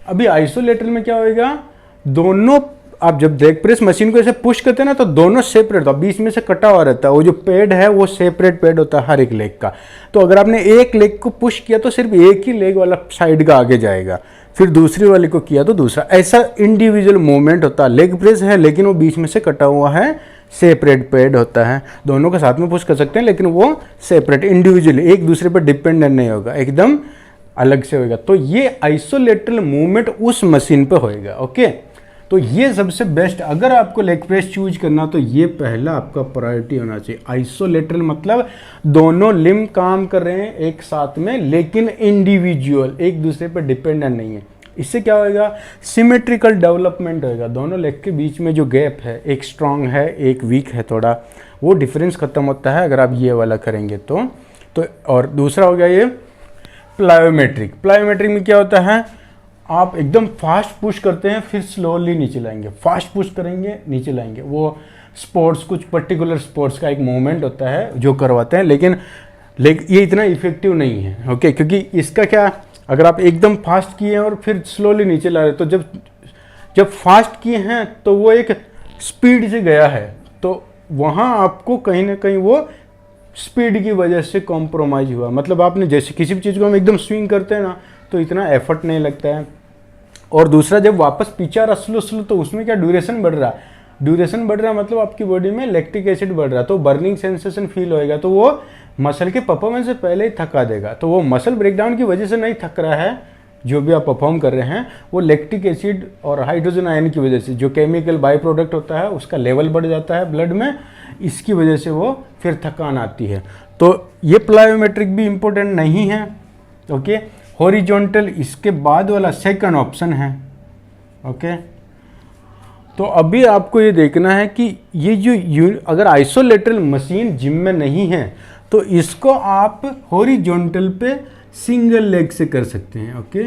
अभी आइसोलेटर में क्या होएगा, दोनों आप जब लेग प्रेस मशीन को ऐसे पुश करते हैं ना तो दोनों सेपरेट होता है, बीच में से कटा हुआ रहता है। वो जो पैड है वो सेपरेट पैड होता है हर एक लेग का। तो अगर आपने एक लेग को पुश किया तो सिर्फ एक ही लेग वाला साइड का आगे जाएगा, फिर दूसरी वाले को किया तो दूसरा, ऐसा इंडिविजुअल मूवमेंट होता है। लेग प्रेस है लेकिन वो बीच में से कटा हुआ है, सेपरेट पैड होता है। दोनों के साथ में पुश कर सकते हैं, लेकिन वो सेपरेट इंडिविजुअली एक दूसरे पर डिपेंडेंट नहीं होगा, एकदम अलग से होगा। तो ये आइसोलेटरल मूवमेंट उस मशीन पे होएगा। ओके, तो ये सबसे बेस्ट, अगर आपको लेग प्रेस चूज करना तो ये पहला आपका प्रायोरिटी होना चाहिए। आइसोलेटरल मतलब दोनों लिम्ब काम कर रहे हैं एक साथ में, लेकिन इंडिविजुअल, एक दूसरे पर डिपेंडेंट नहीं है। इससे क्या होगा, सिमेट्रिकल डेवलपमेंट होगा। दोनों लेग के बीच में जो गैप है, एक स्ट्रांग है एक वीक है थोड़ा, वो डिफरेंस खत्म होता है अगर आप ये वाला करेंगे तो। और दूसरा हो गया ये प्लायोमेट्रिक। प्लायोमेट्रिक में क्या होता है, आप एकदम फास्ट पुश करते हैं फिर स्लोली नीचे लाएंगे, फास्ट पुश करेंगे नीचे लाएंगे। वो स्पोर्ट्स, कुछ पर्टिकुलर स्पोर्ट्स का एक मूवमेंट होता है जो करवाते हैं, लेकिन ये इतना इफेक्टिव नहीं है। ओके, क्योंकि इसका क्या, अगर आप एकदम फास्ट किए हैं और फिर स्लोली नीचे ला रहे तो जब फास्ट किए हैं तो वो एक स्पीड से गया है, तो वहाँ आपको कहीं ना कहीं वो स्पीड की वजह से कॉम्प्रोमाइज़ हुआ। मतलब आपने जैसे किसी भी चीज़ को हम एकदम स्विंग करते हैं ना तो इतना एफर्ट नहीं लगता है। और दूसरा, जब वापस पीछे आ रहा स्लो तो उसमें क्या ड्यूरेशन बढ़ रहा है, ड्यूरेशन बढ़ रहा है मतलब आपकी बॉडी में लैक्टिक एसिड बढ़ रहा है, तो बर्निंग सेंसेशन फील होएगा, तो वो मसल के परफॉर्मेंस से पहले ही थका देगा। तो वो मसल ब्रेकडाउन की वजह से नहीं थक रहा है, जो भी आप परफॉर्म कर रहे हैं वो लैक्टिक एसिड और हाइड्रोजन आयन की वजह से, जो केमिकल बाई प्रोडक्ट होता है उसका लेवल बढ़ जाता है ब्लड में, इसकी वजह से वो फिर थकान आती है। तो ये प्लायोमेट्रिक भी इम्पोर्टेंट नहीं है। ओके, हॉरिजॉन्टल इसके बाद वाला सेकंड ऑप्शन है। ओके, तो अभी आपको ये देखना है कि ये जो अगर आइसोलेटरल मशीन जिम में नहीं है तो इसको आप हॉरिजॉन्टल पे सिंगल लेग से कर सकते हैं। ओके,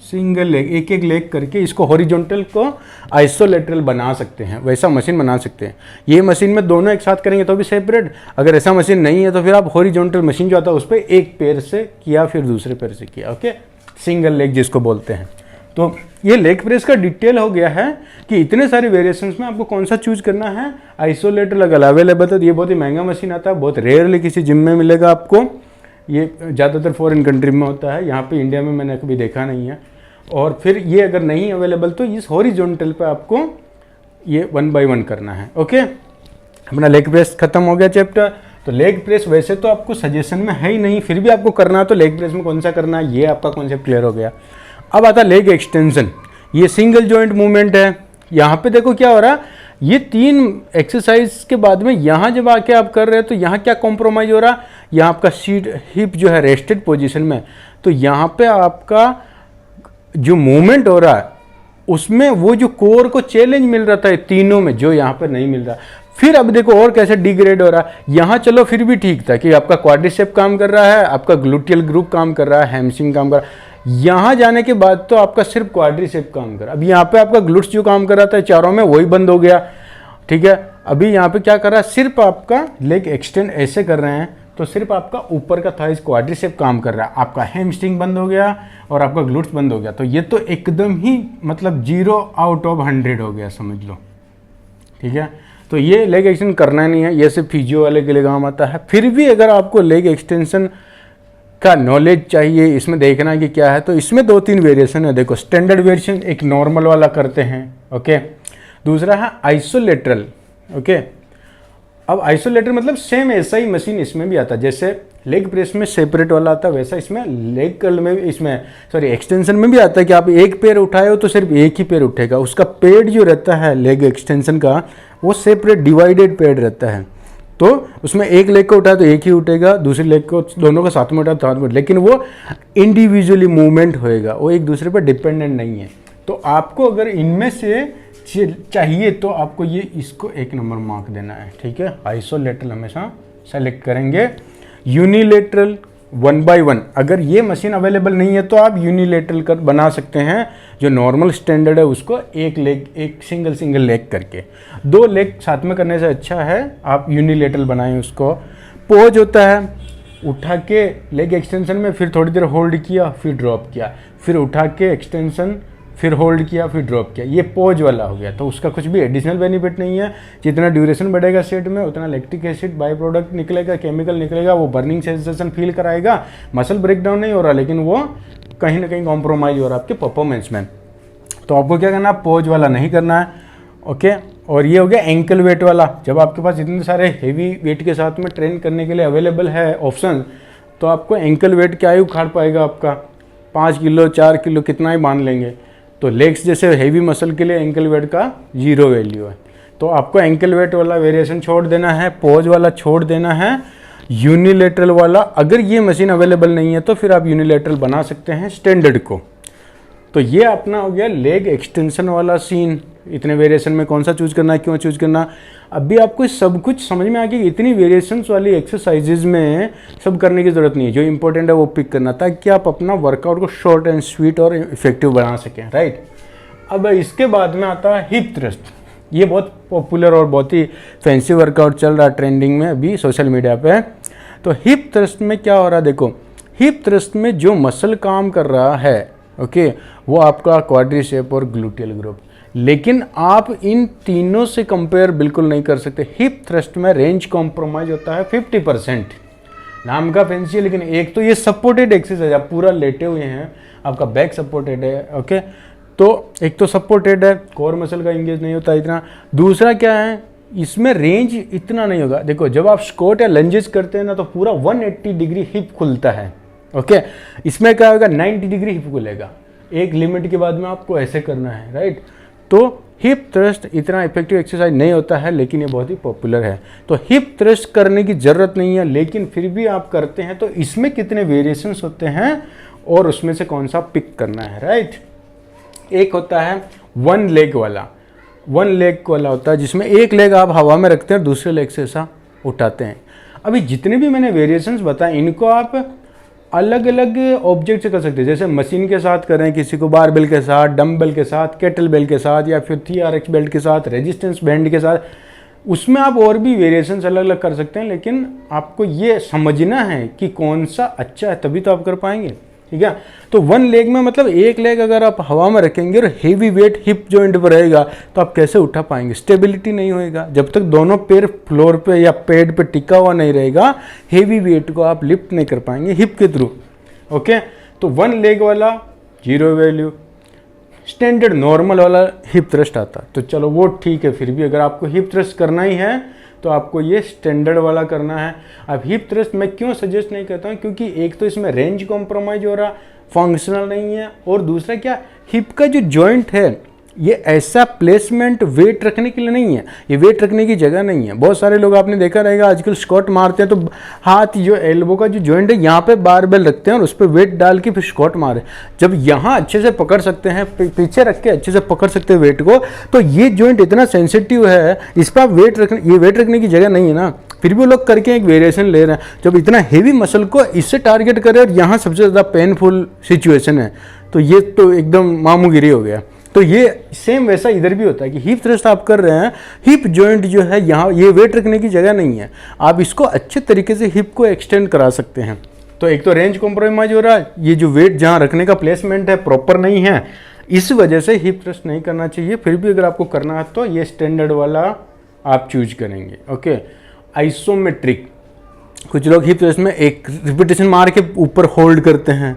सिंगल लेग, एक एक लेग करके इसको हॉरिजॉन्टल को आइसोलेटरल बना सकते हैं, वैसा मशीन बना सकते हैं। ये मशीन में दोनों एक साथ करेंगे तो भी सेपरेट, अगर ऐसा मशीन नहीं है तो फिर आप हॉरिजॉन्टल मशीन जो आता है उस पर एक पैर से किया फिर दूसरे पैर से किया। ओके, सिंगल लेग जिसको बोलते हैं। तो ये लेग प्रेस का डिटेल हो गया है कि इतने सारे वेरिएशंस में आपको कौन सा चूज करना है। आइसोलेटर अगर अवेलेबल है तो ये बहुत ही महंगा मशीन आता है, बहुत रेयरली किसी जिम में मिलेगा आपको, ये ज़्यादातर फॉरेन कंट्री में होता है, यहाँ पे इंडिया में मैंने कभी देखा नहीं है। और फिर ये अगर नहीं अवेलेबल तो इस हॉरिजॉन्टल पे आपको ये 1 बाय 1 करना है। ओके, अपना लेग प्रेस खत्म हो गया चैप्टर। तो लेग प्रेस वैसे तो आपको सजेशन में है ही नहीं, फिर भी आपको करना है तो लेग प्रेस में कौन सा करना है ये आपका कॉन्सेप्ट क्लियर हो गया। अब आता लेग एक्सटेंशन, ये सिंगल जॉइंट मूवमेंट है। यहाँ पे देखो क्या हो रहा है, ये 3 एक्सरसाइज के बाद में यहाँ जब आके आप कर रहे हैं तो यहाँ क्या कॉम्प्रोमाइज हो रहा, यहाँ आपका सीट हिप जो है रेस्टेड पोजीशन में, तो यहाँ पे आपका जो मूवमेंट हो रहा है उसमें वो जो कोर को चैलेंज मिल रहा था तीनों में, जो यहाँ पर नहीं मिल रहा। फिर अब देखो और कैसे डिग्रेड हो रहा है। यहाँ चलो फिर भी ठीक था कि आपका क्वाड्रिसेप काम कर रहा है, आपका ग्लूटियल ग्रुप काम कर रहा है, हैमस्ट्रिंग काम कर रहा है। यहाँ जाने के बाद तो आपका सिर्फ क्वाड्रिसेप काम कर रहा है। अब यहाँ पे आपका ग्लूट्स जो काम कर रहा था चारों में वही बंद हो गया। ठीक है, अभी यहाँ पे क्या कर रहा है, सिर्फ आपका लेग एक्सटेंड ऐसे कर रहे हैं तो सिर्फ आपका ऊपर का थाइस क्वाड्रिसेप काम कर रहा है, आपका हैमस्ट्रिंग बंद हो गया और आपका ग्लूट्स बंद हो गया। तो ये तो एकदम ही मतलब 0 आउट ऑफ 100 हो गया, समझ लो। ठीक है, तो ये लेग एक्सटेंशन करना नहीं है, ये सिर्फ फिजियो वाले के लिए काम आता है। फिर भी अगर आपको लेग एक्सटेंशन का नॉलेज चाहिए, इसमें देखना है कि क्या है, तो इसमें 2-3 वेरिएशन है। देखो, स्टैंडर्ड वेरिएशन एक नॉर्मल वाला करते हैं। ओके, दूसरा है आइसोलेटरल। ओके, अब आइसोलेटर मतलब सेम ऐसा ही मशीन इसमें भी आता है, जैसे लेग प्रेस में सेपरेट वाला आता है वैसा इसमें लेग कर्ल में इसमें सॉरी एक्सटेंशन में भी आता है कि आप एक पैर उठाए हो तो सिर्फ एक ही पैर उठेगा। उसका पेड जो रहता है लेग एक्सटेंशन का वो सेपरेट डिवाइडेड पेड रहता है, तो उसमें एक लेग को उठाए तो एक ही उठेगा, दूसरी लेग को दोनों का साथ में उठाए तो साथ में, लेकिन वो इंडिविजुअली मूवमेंट होएगा, वो एक दूसरे पर डिपेंडेंट नहीं है। तो आपको अगर इनमें से चाहिए तो आपको ये इसको 1 नंबर मार्क देना है। ठीक है, आइसोलेटरल हमेशा सेलेक्ट करेंगे। यूनिलेटरल 1 बाय 1, अगर ये मशीन अवेलेबल नहीं है तो आप यूनिलेटरल कर बना सकते हैं, जो नॉर्मल स्टैंडर्ड है उसको एक लेग, एक सिंगल लेग करके। 2 लेग साथ में करने से अच्छा है आप यूनिलेटरल बनाएं उसको। पोज होता है, उठा के लेग एक्सटेंशन में फिर थोड़ी देर होल्ड किया फिर ड्रॉप किया, फिर उठा के एक्सटेंशन फिर होल्ड किया फिर ड्रॉप किया, ये पोज वाला हो गया। तो उसका कुछ भी एडिशनल बेनिफिट नहीं है, जितना ड्यूरेशन बढ़ेगा सेट में उतना लैक्टिक एसिड बाई प्रोडक्ट निकलेगा, केमिकल निकलेगा, वो बर्निंग सेंसेशन फील कराएगा। मसल ब्रेकडाउन नहीं हो रहा लेकिन वो कहीं ना कहीं कॉम्प्रोमाइज हो रहा है आपके परफॉर्मेंस में। तो आपको क्या करना है, पोज वाला नहीं करना है। ओके, और ये हो गया एंकल वेट वाला। जब आपके पास इतने सारे हेवी वेट के साथ में ट्रेन करने के लिए अवेलेबल है ऑप्शन, तो आपको एंकल वेट क्या ही उखाड़ पाएगा, आपका 5 किलो 4 किलो कितना ही बांध लेंगे। तो लेग्स जैसे हेवी मसल के लिए एंकल वेट का 0 वैल्यू है, तो आपको एंकल वेट वाला वेरिएशन छोड़ देना है, पोज वाला छोड़ देना है। यूनिलेटरल वाला अगर ये मशीन अवेलेबल नहीं है तो फिर आप यूनिलेटरल बना सकते हैं स्टैंडर्ड को। तो ये अपना हो गया लेग एक्सटेंशन वाला सीन। इतने वेरिएशन में कौन सा चूज करना है, क्यों चूज करना, अभी आपको सब कुछ समझ में आ गया। इतनी वेरिएशंस वाली एक्सरसाइजेज में सब करने की ज़रूरत नहीं है, जो इंपॉर्टेंट है वो पिक करना, ताकि आप अपना वर्कआउट को शॉर्ट एंड स्वीट और इफेक्टिव बना सकें। राइट, अब इसके बाद में आता है हिप थ्रस्ट। ये बहुत पॉपुलर और बहुत ही फैंसी वर्कआउट चल रहा है ट्रेंडिंग में अभी सोशल मीडिया पे। तो हिप थ्रस्ट में क्या हो रहा है, देखो हिप थ्रस्ट में जो मसल काम कर रहा है ओके वो आपका क्वाड्रिसेप और ग्लूटियल ग्रुप, लेकिन आप इन तीनों से कंपेयर बिल्कुल नहीं कर सकते। हिप थ्रस्ट में रेंज कॉम्प्रोमाइज होता है 50%, नाम का फैंसी है, लेकिन एक तो ये सपोर्टेड एक्सरसाइज, आप पूरा लेटे हुए हैं, आपका बैक सपोर्टेड है ओके, तो एक तो सपोर्टेड है, कोर मसल का इंगेज नहीं होता इतना। दूसरा क्या है, इसमें रेंज इतना नहीं होगा। देखो जब आप स्क्वाट या लंजेस करते हैं ना तो पूरा 180 डिग्री हिप खुलता है ओके, इसमें क्या होगा 90 डिग्री हिप खुलेगा, एक लिमिट के बाद में आपको ऐसे करना है राइट। तो हिप थ्रस्ट इतना इफेक्टिव एक्सरसाइज नहीं होता है, लेकिन ये बहुत ही पॉपुलर है। तो हिप थ्रस्ट करने की ज़रूरत नहीं है, लेकिन फिर भी आप करते हैं तो इसमें कितने वेरिएशंस होते हैं और उसमें से कौन सा पिक करना है राइट। एक होता है वन लेग वाला होता है, जिसमें एक लेग आप हवा में रखते हैं और दूसरे लेग से ऐसा उठाते हैं। अभी जितने भी मैंने वेरिएशंस बताए इनको आप अलग अलग ऑब्जेक्ट से कर सकते हैं, जैसे मशीन के साथ करें, किसी को बारबेल के साथ, डम्बल के साथ, केटल बेल के साथ, या फिर TRX बेल्ट के साथ, रेजिस्टेंस बैंड के साथ, उसमें आप और भी वेरिएशंस अलग अलग कर सकते हैं। लेकिन आपको ये समझना है कि कौन सा अच्छा है, तभी तो आप कर पाएंगे, ठीक है। तो वन लेग में मतलब एक लेग अगर आप हवा में रखेंगे और हेवी वेट हिप जॉइंट पर रहेगा तो आप कैसे उठा पाएंगे, स्टेबिलिटी नहीं होएगा। जब तक दोनों पैर फ्लोर पे या पेड पे टिका हुआ नहीं रहेगा, हेवी वेट को आप लिफ्ट नहीं कर पाएंगे हिप के थ्रू ओके। तो वन लेग वाला 0 वैल्यू, स्टैंडर्ड नॉर्मल वाला हिप थ्रस्ट आता, तो चलो वो ठीक है। फिर भी अगर आपको हिप थ्रस्ट करना ही है तो आपको ये स्टैंडर्ड वाला करना है। अब हिप थ्रस्ट मैं क्यों सजेस्ट नहीं करता हूँ, क्योंकि एक तो इसमें रेंज कॉम्प्रोमाइज हो रहा, फंक्शनल नहीं है, और दूसरा क्या, हिप का जो जॉइंट है ये ऐसा प्लेसमेंट वेट रखने के लिए नहीं है, ये वेट रखने की जगह नहीं है। बहुत सारे लोग आपने देखा रहेगा आजकल स्क्वाट मारते हैं तो हाथ जो एल्बो का जो जॉइंट है यहाँ पे बारबेल रखते हैं और उस पर वेट डाल के फिर स्क्वाट मारे। जब यहाँ अच्छे से पकड़ सकते हैं, पीछे रख के अच्छे से पकड़ सकते हैं वेट को, तो ये जॉइंट इतना सेंसिटिव है, इस पर वेट रखने, ये वेट रखने की जगह नहीं है ना। फिर भी लोग करके एक वेरिएशन ले रहे हैं। जब इतना हेवी मसल को इससे टारगेट करें और यहाँ सबसे ज़्यादा पेनफुल सिचुएशन है, तो ये तो एकदम मामूगिरी हो गया। तो ये सेम वैसा इधर भी होता है कि हिप थ्रस्ट आप कर रहे हैं, हिप जॉइंट जो है यहाँ ये वेट रखने की जगह नहीं है, आप इसको अच्छे तरीके से हिप को एक्सटेंड करा सकते हैं। तो एक तो रेंज कॉम्प्रोमाइज हो रहा है, ये जो वेट जहाँ रखने का प्लेसमेंट है प्रॉपर नहीं है, इस वजह से हिप थ्रस्ट नहीं करना चाहिए। फिर भी अगर आपको करना है तो ये स्टैंडर्ड वाला आप चूज करेंगे ओके। आइसोमेट्रिक, कुछ लोग हिप थ्रस्ट में एक रिपीटेशन मार के ऊपर होल्ड करते हैं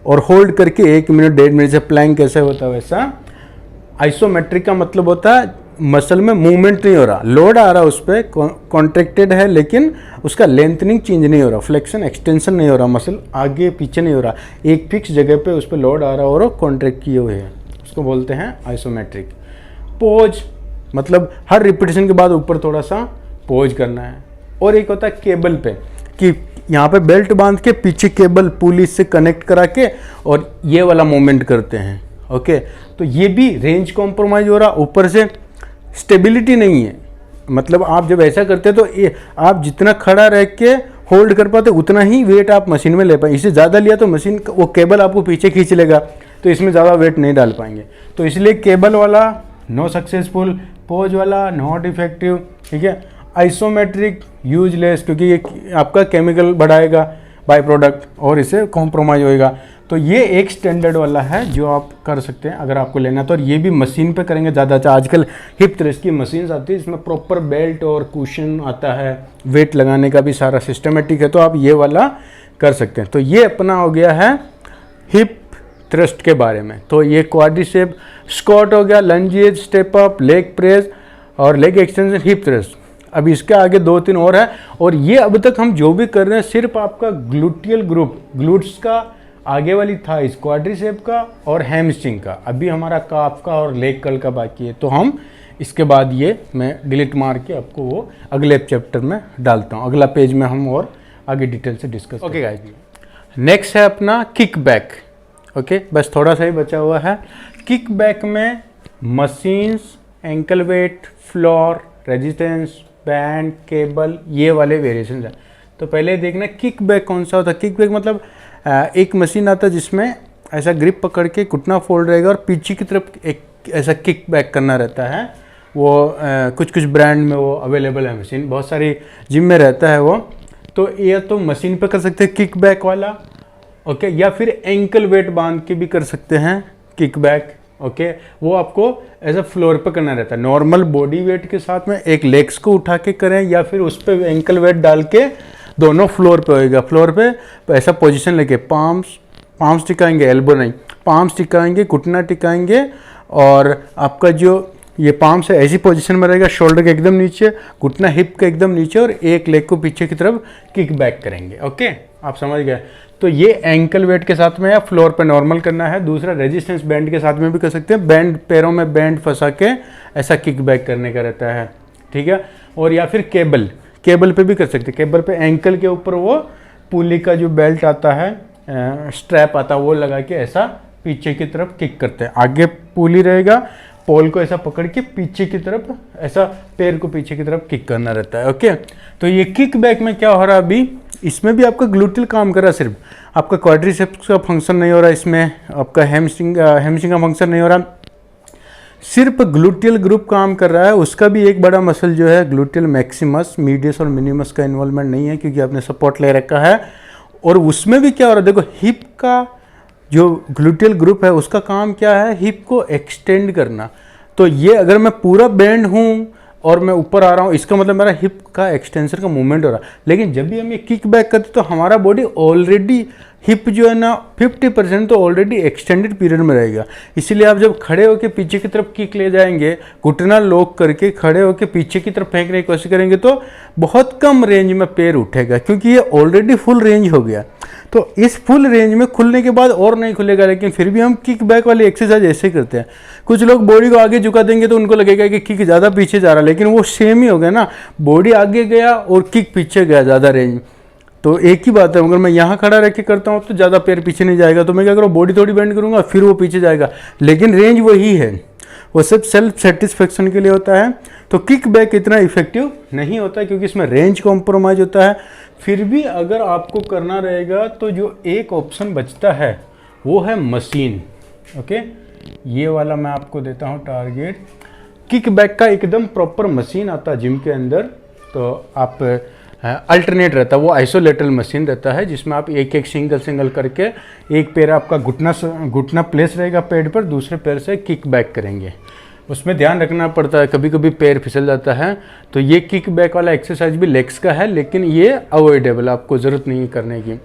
और होल्ड करके 1 मिनट 1.5 मिनट से प्लैंक कैसे होता है वैसा। आइसोमेट्रिक का मतलब होता है मसल में मूवमेंट नहीं हो रहा, लोड आ रहा उस पर, कॉन्ट्रैक्टेड है लेकिन उसका लेंथनिंग चेंज नहीं हो रहा, फ्लेक्शन एक्सटेंशन नहीं हो रहा, मसल आगे पीछे नहीं हो रहा, एक फिक्स जगह पे उस पर लोड आ रहा और कॉन्ट्रैक्ट किए हुए हैं, उसको बोलते हैं आइसोमेट्रिक। पोज मतलब हर रिपीटेशन के बाद ऊपर थोड़ा सा पोज करना है। और एक होता है केबल पे, कि यहाँ पे बेल्ट बांध के पीछे केबल पुली से कनेक्ट करा के और ये वाला मूवमेंट करते हैं ओके। तो ये भी रेंज कॉम्प्रोमाइज हो रहा, ऊपर से स्टेबिलिटी नहीं है। मतलब आप जब ऐसा करते हैं तो ये आप जितना खड़ा रह के होल्ड कर पाते उतना ही वेट आप मशीन में ले पाए, इससे ज़्यादा लिया तो मशीन वो केबल आपको पीछे खींच लेगा, तो इसमें ज़्यादा वेट नहीं डाल पाएंगे। तो इसलिए केबल वाला नो सक्सेसफुल, पोज वाला नॉट इफेक्टिव, ठीक है। आइसोमेट्रिक यूजलेस, क्योंकि ये आपका केमिकल बढ़ाएगा बाय प्रोडक्ट और इससे कॉम्प्रोमाइज होएगा। तो ये एक स्टैंडर्ड वाला है जो आप कर सकते हैं अगर आपको लेना तो, और ये भी मशीन पे करेंगे ज़्यादा अच्छा। आजकल हिप थ्रस्ट की मशीन्स आती है, इसमें प्रॉपर बेल्ट और कुशन आता है, वेट लगाने का भी सारा सिस्टमेटिक है, तो आप ये वाला कर सकते हैं। तो ये अपना हो गया है हिप थ्रस्ट के बारे में। तो ये क्वाड्रिसेप, स्क्वाट हो गया, lunges, step up, leg press और लेग एक्सटेंशन, हिप थ्रस्ट। अब इसके आगे 2-3 और है, और ये अब तक हम जो भी कर रहे हैं सिर्फ आपका ग्लूटियल ग्रुप, ग्लूट्स का आगे वाली थाइस, क्वाड्रिसेप का और हैमस्ट्रिंग का। अभी हमारा काफ का और लेग कल का बाकी है, तो हम इसके बाद ये मैं डिलीट मार के आपको वो अगले चैप्टर में डालता हूँ, अगला पेज में हम और आगे डिटेल से डिस्कस। ओके गाइस, नेक्स्ट है अपना किक बैक ओके। बस थोड़ा सा ही बचा हुआ है। किक बैक में machines, ankle weight, floor, resistance band, cable, ये वाले वेरिएशन है। तो पहले देखना किक बैक कौन सा होता है। किक बैक मतलब एक मशीन आता है जिसमें ऐसा ग्रिप पकड़ के घुटना फोल्ड रहेगा और पीछे की तरफ एक ऐसा किक बैक करना रहता है। वो कुछ कुछ ब्रांड में वो अवेलेबल है मशीन, बहुत सारी जिम में रहता है वो। तो ये तो मशीन पे कर सकते हैं किक बैक वाला, ओके, या फिर एंकल वेट बांध के भी कर सकते हैं किक बैक। ओके, वो आपको ऐसा फ्लोर पे करना रहता है। नॉर्मल बॉडी वेट के साथ में एक लेग्स को उठा के करें या फिर उस पर एंकल वेट डाल के दोनों फ्लोर पे होएगा। फ्लोर पे ऐसा पोजीशन लेके पाम्स टिकाएंगे, एल्बो नहीं, पाम्स टिकाएंगे, घुटना टिकाएंगे और आपका जो ये पाम्स है ऐसी पोजीशन में रहेगा, शोल्डर के एकदम नीचे, घुटना हिप के एकदम नीचे और एक लेग को पीछे की तरफ किक बैक करेंगे। ओके, आप समझ गए। तो ये एंकल वेट के साथ में या फ्लोर पे नॉर्मल करना है। दूसरा रेजिस्टेंस बैंड के साथ में भी कर सकते हैं, बैंड पैरों में बैंड फंसा के ऐसा किक बैक करने का रहता है, ठीक है। और या फिर केबल पे भी कर सकते हैं। केबल पे एंकल के ऊपर वो पुली का जो बेल्ट आता है, स्ट्रैप आता है, वो लगा के ऐसा पीछे की तरफ किक करते हैं। आगे पुली रहेगा, पोल को ऐसा पकड़ के पीछे की तरफ ऐसा पैर को पीछे की तरफ किक करना रहता है। ओके, तो ये किक बैक में क्या हो रहा है अभी, इसमें भी आपका ग्लूटियल काम कर रहा है, सिर्फ आपका क्वाड्रिसेप्स का फंक्शन नहीं हो रहा, इसमें आपका हैमस्ट्रिंग का फंक्शन नहीं हो रहा, सिर्फ ग्लूटियल ग्रुप काम कर रहा है। उसका भी एक बड़ा मसल जो है ग्लूटियल मैक्सिमस, मीडियस और मिनिमस का इन्वॉल्वमेंट नहीं है क्योंकि आपने सपोर्ट ले रखा है। और उसमें भी क्या हो रहा है, देखो हिप का जो ग्लूटियल ग्रुप है उसका काम क्या है, हिप को एक्सटेंड करना। तो ये अगर मैं पूरा बेंड हूँ और मैं ऊपर आ रहा हूँ, इसका मतलब मेरा हिप का एक्सटेंशन का मूवमेंट हो रहा है। लेकिन जब भी हम ये किक बैक करते तो हमारा बॉडी ऑलरेडी, हिप जो है ना 50% तो ऑलरेडी एक्सटेंडेड पीरियड में रहेगा। इसीलिए आप जब खड़े होकर पीछे की तरफ किक ले जाएंगे, घुटना लॉक करके खड़े होकर पीछे की तरफ फेंकने की कोशिश करेंगे तो बहुत कम रेंज में पैर उठेगा क्योंकि ये ऑलरेडी फुल रेंज हो गया। तो इस फुल रेंज में खुलने के बाद और नहीं खुलेगा, लेकिन फिर भी हम किक बैक वाली एक्सरसाइज ऐसे करते हैं। कुछ लोग बॉडी को आगे झुका देंगे तो उनको लगेगा कि किक ज़्यादा पीछे जा रहा है, लेकिन वो सेम ही हो गया ना, बॉडी आगे गया और किक पीछे गया ज़्यादा रेंज। तो एक ही बात है, अगर मैं यहाँ खड़ा रह के करता हूँ तो ज़्यादा पैर पीछे नहीं जाएगा, तो मैं क्या करूँ, बॉडी थोड़ी बेंड करूँगा फिर वो पीछे जाएगा, लेकिन रेंज वही है। वो सब सेल्फ सेटिस्फेक्शन के लिए होता है। तो किक बैक इतना इफेक्टिव नहीं होता है क्योंकि इसमें रेंज कॉम्प्रोमाइज होता है। फिर भी अगर आपको करना रहेगा तो जो एक ऑप्शन बचता है वो है मशीन। ओके, ये वाला मैं आपको देता हूँ टारगेट। किक बैक का एकदम प्रॉपर मशीन आता है जिम के अंदर, तो आप अल्टरनेट रहता है, वो आइसोलेटल मशीन रहता है जिसमें आप एक एक सिंगल करके, एक पैर आपका घुटना प्लेस रहेगा पेड़ पर, दूसरे पैर से किक बैक करेंगे। उसमें ध्यान रखना पड़ता है, कभी कभी पैर फिसल जाता है। तो ये किक बैक वाला एक्सरसाइज भी लेग्स का है, लेकिन ये अवॉइडेबल, आपको ज़रूरत नहीं करने की।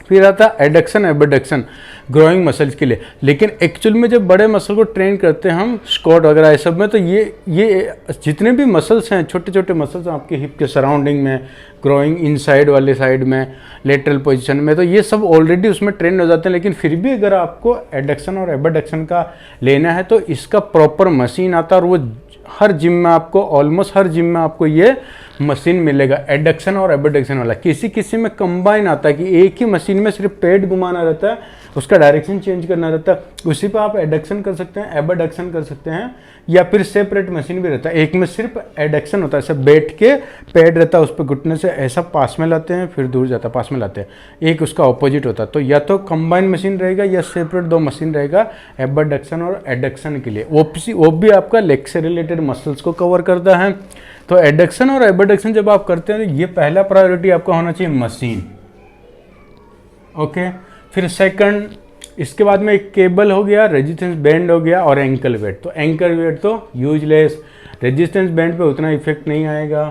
फिर आता है एडक्शन एबडक्शन, ग्रोइंग मसल्स के लिए। लेकिन एक्चुअल में जब बड़े मसल को ट्रेन करते हैं हम स्क्वाट वगैरह ये सब में, तो ये जितने भी मसल्स हैं, छोटे छोटे मसल्स हैं आपके हिप के सराउंडिंग में, ग्रोइंग इनसाइड वाले साइड में, लेटरल पोजीशन में, तो ये सब ऑलरेडी उसमें ट्रेन हो जाते हैं। लेकिन फिर भी अगर आपको एडक्शन और एबडक्शन का लेना है तो इसका प्रॉपर मशीन आता है, और वो हर जिम में आपको, ऑलमोस्ट हर जिम में आपको ये मशीन मिलेगा, एडक्शन और एबडक्शन वाला। किसी किसी में कंबाइन आता है कि एक ही मशीन में सिर्फ पेट घुमाना रहता है, उसका डायरेक्शन चेंज करना रहता है, उसी पे आप एडक्शन कर सकते हैं, एबडक्शन कर सकते हैं, या फिर सेपरेट मशीन भी रहता है। एक में सिर्फ एडक्शन होता है, ऐसे बैठ के पैड रहता है, उस पर घुटने से ऐसा पास में लाते हैं फिर दूर जाता है, पास में लाते हैं। एक उसका ऑपोजिट होता है। तो या तो कंबाइन मशीन रहेगा या सेपरेट दो मशीन रहेगा एबडक्शन और एडक्शन के लिए। वो भी आपका लेग से रिलेटेड मसल्स को कवर करता है। तो एडक्शन और एबडक्शन जब आप करते हैं तो ये पहला प्रायोरिटी आपका होना चाहिए मशीन। ओके, फिर सेकंड, इसके बाद में एक केबल हो गया, रेजिस्टेंस बैंड हो गया और एंकल वेट। तो एंकल वेट तो यूजलेस, रेजिस्टेंस बैंड पे उतना इफेक्ट नहीं आएगा।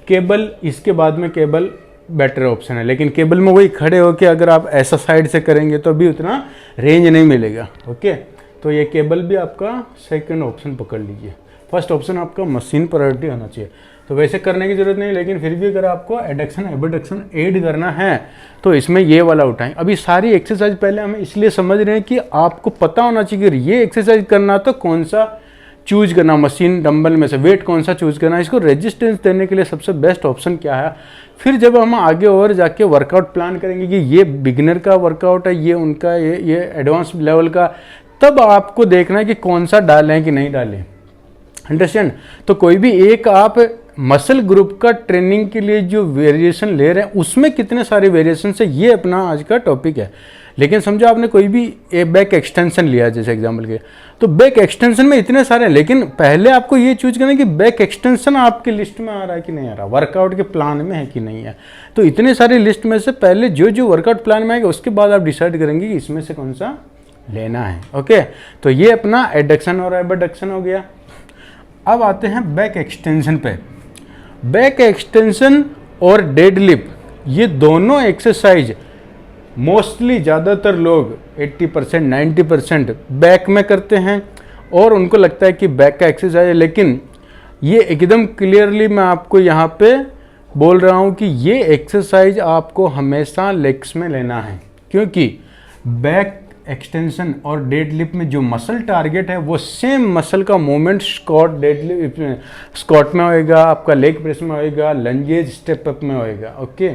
केबल, इसके बाद में केबल बेटर ऑप्शन है, लेकिन केबल में वही खड़े होके अगर आप ऐसा साइड से करेंगे तो भी उतना रेंज नहीं मिलेगा। ओके, तो ये केबल भी आपका सेकंड ऑप्शन पकड़ लीजिए। फर्स्ट ऑप्शन आपका मशीन प्रायोरिटी होना चाहिए। तो वैसे करने की जरूरत नहीं, लेकिन फिर भी अगर आपको एडक्शन एबडक्शन ऐड करना है तो इसमें ये वाला उठाएं। अभी सारी एक्सरसाइज पहले हम इसलिए समझ रहे हैं कि आपको पता होना चाहिए कि ये एक्सरसाइज करना तो कौन सा चूज करना, मशीन डंबल में से वेट कौन सा चूज करना, इसको रेजिस्टेंस देने के लिए सबसे बेस्ट ऑप्शन क्या है। फिर जब हम आगे और जाके वर्कआउट प्लान करेंगे कि ये बिगिनर का वर्कआउट है, ये उनका ये एडवांस लेवल का, तब आपको देखना है कि कौन सा डालें कि नहीं डालें। अंडरस्टैंड? तो कोई भी एक आप मसल ग्रुप का ट्रेनिंग के लिए जो वेरिएशन ले रहे हैं उसमें कितने सारे वेरिएशन है, ये अपना आज का टॉपिक है। लेकिन समझो आपने कोई भी एक बैक एक्सटेंशन लिया जैसे एग्जांपल के, तो बैक एक्सटेंशन में इतने सारे हैं, लेकिन पहले आपको ये चूज करना है कि बैक एक्सटेंशन आपकी लिस्ट में आ रहा है कि नहीं आ रहा, वर्कआउट के प्लान में है कि नहीं है। तो इतने सारे लिस्ट में से पहले जो जो वर्कआउट प्लान में आएगा उसके बाद आप डिसाइड करेंगे कि इसमें से कौन सा लेना है। ओके, तो ये अपना एडक्शन और एबडक्शन हो गया। अब आते हैं बैक एक्सटेंशन पे। बैक एक्सटेंशन और डेडलिफ्ट ये दोनों एक्सरसाइज मोस्टली ज़्यादातर लोग 80% 90% बैक में करते हैं और उनको लगता है कि बैक का एक्सरसाइज है, लेकिन ये एकदम क्लियरली मैं आपको यहाँ पे बोल रहा हूँ कि ये एक्सरसाइज आपको हमेशा लेग्स में लेना है, क्योंकि बैक एक्सटेंशन और डेडलिफ्ट में जो मसल टारगेट है वो सेम मसल का मूवमेंट स्क्वाट डेडलिफ्ट स्क्वाट में होएगा, आपका लेग प्रेस में होएगा, लंजेज स्टेप अप में होएगा। ओके,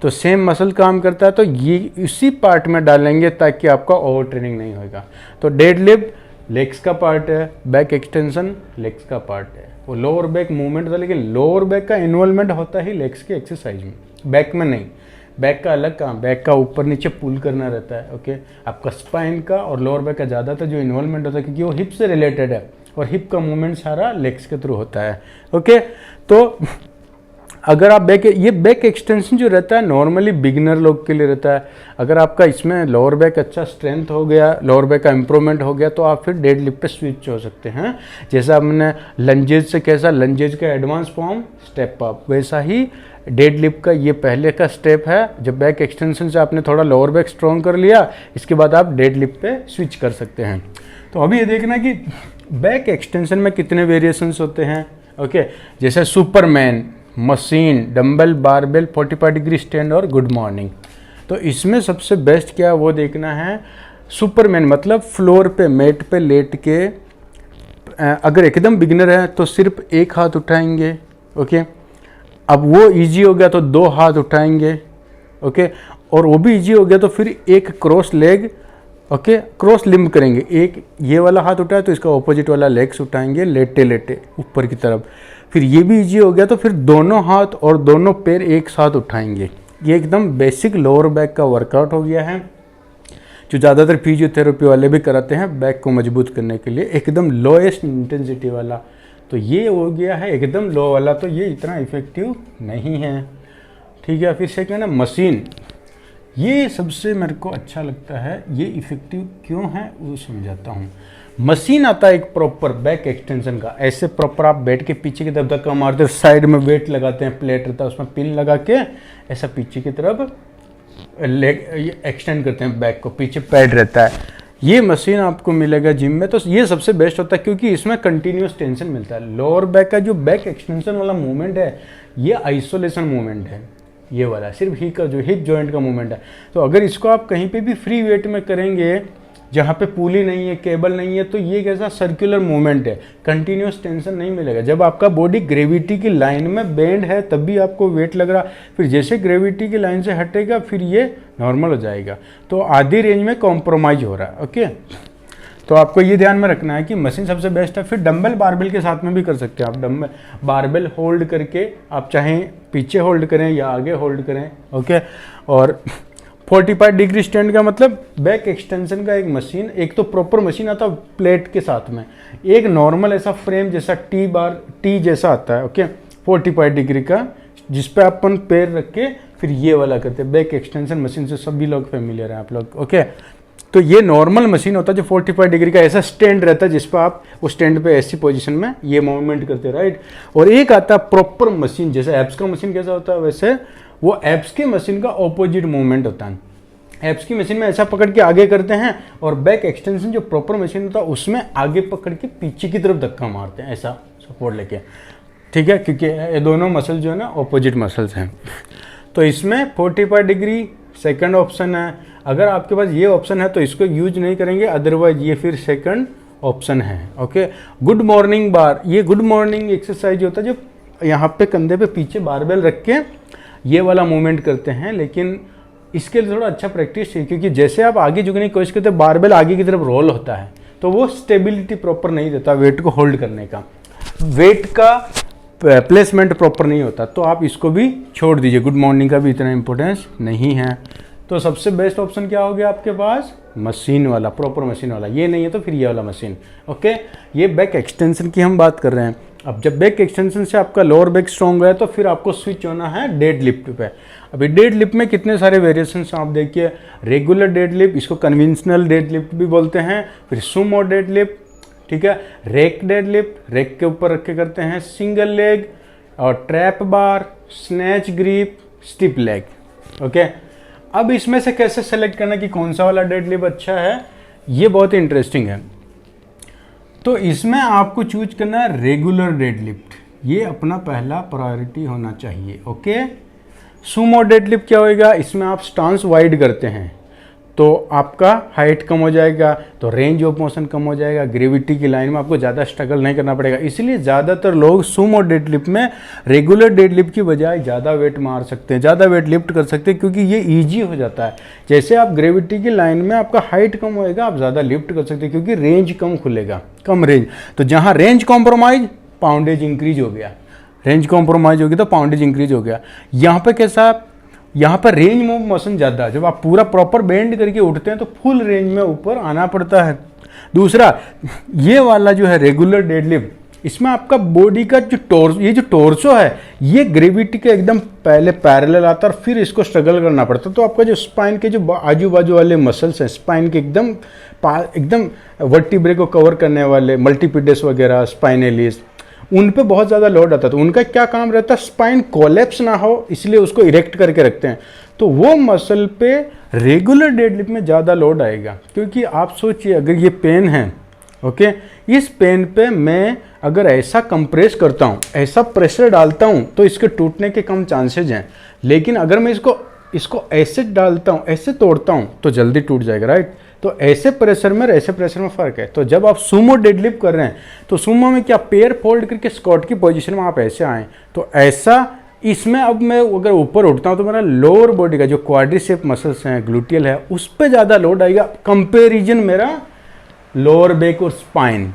तो सेम मसल काम करता है, तो ये इसी पार्ट में डालेंगे ताकि आपका ओवर ट्रेनिंग नहीं होएगा। तो डेडलिफ्ट लेग्स का पार्ट है, बैक एक्सटेंशन लेग्स का पार्ट है, वो लोअर बैक मूवमेंट था, लेकिन लोअर बैक का इन्वॉल्वमेंट होता ही लेग्स के एक्सरसाइज में, बैक में नहीं। बैक का अलग काम, बैक का ऊपर नीचे पुल करना रहता है। ओके, आपका स्पाइन का और लोअर बैक का ज़्यादातर जो इन्वॉल्वमेंट होता है क्योंकि वो हिप से रिलेटेड है और हिप का मूवमेंट सारा लेग्स के थ्रू होता है। ओके, तो अगर आप ये बैक एक्सटेंशन जो रहता है नॉर्मली बिगिनर लोग के लिए रहता है। अगर आपका इसमें लोअर बैक अच्छा स्ट्रेंथ हो गया, लोअर बैक का इंप्रूवमेंट हो गया, तो आप फिर डेड लिफ्ट पे स्विच हो सकते हैं। जैसा हमने लंजेज से कैसा लंजेज का एडवांस फॉर्म स्टेप अप, वैसा ही डेड लिफ्ट का ये पहले का स्टेप है। जब बैक एक्सटेंशन से आपने थोड़ा लोअर बैक स्ट्रॉन्ग कर लिया, इसके बाद आप डेड लिफ्ट पे स्विच कर सकते हैं। तो अभी ये देखना कि बैक एक्सटेंशन में कितने वेरिएशंस होते हैं। ओके, जैसे Superman, machine, dumbbell, barbell, 45 degree stand और गुड मॉर्निंग। तो इसमें सबसे बेस्ट क्या है वो देखना है। सुपरमैन मतलब फ्लोर पे मैट पे लेट के, अगर एकदम बिगिनर है तो सिर्फ एक हाथ उठाएंगे। ओके, अब वो इजी हो गया तो 2 हाथ उठाएंगे। ओके, और वो भी इजी हो गया तो फिर एक cross leg, okay, cross limb करेंगे। एक ये वाला हाथ उठाए तो इसका ऑपोजिट वाला लेग्स उठाएंगे लेटे लेटे ऊपर की तरफ। फिर ये भी इजी हो गया तो फिर दोनों हाथ और दोनों पैर एक साथ उठाएंगे। ये एकदम बेसिक लोअर बैक का वर्कआउट हो गया है, जो ज़्यादातर फिजियोथेरेपी वाले भी कराते हैं बैक को मजबूत करने के लिए, एकदम लोएस्ट इंटेंसिटी वाला। तो ये हो गया है एकदम लो वाला, तो ये इतना इफेक्टिव नहीं है। ठीक है, फिर सेकंड है मशीन। ये सबसे मेरे को अच्छा लगता है। ये इफेक्टिव क्यों है वो समझाता हूँ। मशीन आता है एक प्रॉपर बैक एक्सटेंशन का, ऐसे प्रॉपर आप बैठ के पीछे की तरफ धक्का मारते हो, साइड में वेट लगाते हैं, प्लेट रहता है उसमें पिन लगा के ऐसा पीछे की तरफ लेग एक्सटेंड करते हैं बैक को, पीछे पैड रहता है। ये मशीन आपको मिलेगा जिम में, तो ये सबसे बेस्ट होता है क्योंकि इसमें कंटिन्यूस टेंशन मिलता है। लोअर बैक का जो बैक एक्सटेंशन वाला मूवमेंट है ये आइसोलेशन मूवमेंट है, ये वाला सिर्फ ही का जो हिप जॉइंट का मूवमेंट है। तो अगर इसको आप कहीं पे भी फ्री वेट में करेंगे जहाँ पे पुली नहीं है, केबल नहीं है, तो ये कैसा सर्कुलर मूवमेंट है, कंटिन्यूस टेंशन नहीं मिलेगा। जब आपका बॉडी ग्रेविटी की लाइन में बेंड है तब भी आपको वेट लग रहा, फिर जैसे ग्रेविटी की लाइन से हटेगा फिर ये नॉर्मल हो जाएगा। तो आधी रेंज में कॉम्प्रोमाइज हो रहा है। ओके, तो आपको ये ध्यान में रखना है कि मशीन सबसे बेस्ट है। फिर डंबल बारबेल के साथ में भी कर सकते हैं आप। डंबल बारबेल होल्ड करके आप चाहें पीछे होल्ड करें या आगे होल्ड करें। ओके, और 45 डिग्री स्टैंड का मतलब बैक एक्सटेंशन का एक मशीन, एक तो प्रॉपर मशीन आता है प्लेट के साथ में, एक नॉर्मल ऐसा फ्रेम जैसा टी जैसा आता है। ओके, 45 डिग्री का, जिस पे अपन पैर रख के फिर ये वाला करते हैं। बैक एक्सटेंशन मशीन से सभी लोग फेमिलियर हैं आप लोग। ओके, तो ये नॉर्मल मशीन होता है जो 45 डिग्री का ऐसा स्टैंड रहता है जिस पर आप उस स्टैंड पे ऐसी पोजीशन में ये मूवमेंट करते हैं, राइट। और एक आता है प्रॉपर मशीन, जैसे एब्स का मशीन कैसा होता है वैसे वो एब्स की मशीन का ऑपोजिट मूवमेंट होता है। एब्स की मशीन में ऐसा पकड़ के आगे करते हैं और बैक एक्सटेंशन जो प्रॉपर मशीन होता है उसमें आगे पकड़ के पीछे की तरफ धक्का मारते हैं ऐसा सपोर्ट लेके। ठीक है, क्योंकि ये दोनों मसल जो है ना ऑपोजिट मसल्स हैं। तो इसमें 45 डिग्री सेकंड ऑप्शन है। अगर आपके पास ये ऑप्शन है तो इसको यूज नहीं करेंगे, अदरवाइज ये फिर सेकंड ऑप्शन है। ओके, गुड मॉर्निंग बार, ये गुड मॉर्निंग एक्सरसाइज होता है जो यहाँ पे कंधे पे पीछे बारबेल रख के ये वाला मूवमेंट करते हैं। लेकिन इसके लिए थोड़ा अच्छा प्रैक्टिस चाहिए, क्योंकि जैसे आप आगे झुकने की कोशिश करते हैं बारबेल आगे की तरफ रोल होता है तो वो स्टेबिलिटी प्रॉपर नहीं देता, वेट को होल्ड करने का, वेट का प्लेसमेंट प्रॉपर नहीं होता। तो आप इसको भी छोड़ दीजिए, गुड मॉर्निंग का भी इतना इंपॉर्टेंस नहीं है। तो सबसे बेस्ट ऑप्शन क्या हो गया आपके पास, मशीन वाला, प्रॉपर मशीन वाला। ये नहीं है तो फिर ये वाला मशीन। ओके, ये बैक एक्सटेंशन की हम बात कर रहे हैं। अब जब बैक एक्सटेंशन से आपका लोअर बैक स्ट्रॉन्ग है तो फिर आपको स्विच होना है डेड लिफ्ट पे। अभी डेड लिफ्ट में कितने सारे वेरिएशंस आप देखिए, रेगुलर डेड लिफ्ट, इसको कन्वेंशनल डेड लिफ्ट भी बोलते हैं, फिर सुमो डेड लिफ्ट, ठीक है, रेक डेड लिफ्ट, रेक के ऊपर रख के करते हैं, सिंगल लेग और ट्रैप बार, स्नैच ग्रिप, स्टिप लेग। ओके, अब इसमें से कैसे सेलेक्ट करना कि कौन सा वाला डेड लिफ्ट अच्छा है, ये बहुत ही इंटरेस्टिंग है। तो इसमें आपको चूज करना है रेगुलर डेड लिफ्ट, ये अपना पहला प्रायोरिटी होना चाहिए। ओके, सुमो डेड लिफ्ट क्या होएगा, इसमें आप स्टांस वाइड करते हैं तो आपका हाइट कम हो जाएगा, तो रेंज ऑफ मोशन कम हो जाएगा, ग्रेविटी की लाइन में आपको ज़्यादा स्ट्रगल नहीं करना पड़ेगा। इसलिए ज़्यादातर लोग सुमो डेड लिफ्ट में रेगुलर डेड लिफ्ट की बजाय ज़्यादा वेट मार सकते हैं, ज़्यादा वेट लिफ्ट कर सकते हैं, क्योंकि ये ईजी हो जाता है। जैसे आप ग्रेविटी की लाइन में आपका हाइट कम होएगा, आप ज़्यादा लिफ्ट कर सकते हैं, क्योंकि रेंज कम खुलेगा, कम रेंज। तो जहाँ रेंज कॉम्प्रोमाइज, पाउंडेज इंक्रीज हो गया, रेंज कॉम्प्रोमाइज होगी तो पाउंडेज इंक्रीज हो गया। यहाँ पे कैसा, यहाँ पर रेंज ऑफ मोशन ज़्यादा, जब आप पूरा प्रॉपर बेंड करके उठते हैं तो फुल रेंज में ऊपर आना पड़ता है। दूसरा, ये वाला जो है रेगुलर डेडलिफ्ट, इसमें आपका बॉडी का जो टोर्स, ये जो टोर्सो है, ये ग्रेविटी के एकदम पहले पैरेलल आता है और फिर इसको स्ट्रगल करना पड़ता है। तो आपका जो स्पाइन के जो आजू बाजू वाले मसल्स हैं, स्पाइन के एकदम वर्टिब्रे को कवर करने वाले, मल्टीपिडेस वगैरह, स्पाइनेलिस, उन पे बहुत ज़्यादा लोड आता है। तो उनका क्या काम रहता है, स्पाइन कोलैप्स ना हो, इसलिए उसको इरेक्ट करके रखते हैं। तो वो मसल पे रेगुलर डेडलिफ्ट में ज़्यादा लोड आएगा, क्योंकि आप सोचिए अगर ये पेन है, ओके, इस पेन पे मैं अगर ऐसा कंप्रेस करता हूँ, ऐसा प्रेशर डालता हूँ, तो इसके टूटने के कम चांसेज हैं। लेकिन अगर मैं इसको ऐसे डालता हूँ, ऐसे तोड़ता हूँ, तो जल्दी टूट जाएगा, राइट। तो ऐसे प्रेशर में और ऐसे प्रेशर में फ़र्क है। तो जब आप सुमो डेडलिफ्ट कर रहे हैं तो सुमो में क्या, पैर फोल्ड करके स्क्वाट की पोजीशन में आप ऐसे आएँ, तो ऐसा इसमें अब मैं अगर ऊपर उठता हूँ तो मेरा लोअर बॉडी का जो क्वाड्रिसेप मसल्स हैं, ग्लूटियल है, उस पर ज़्यादा लोड आएगा कंपेरिजन मेरा लोअर बैक और स्पाइन।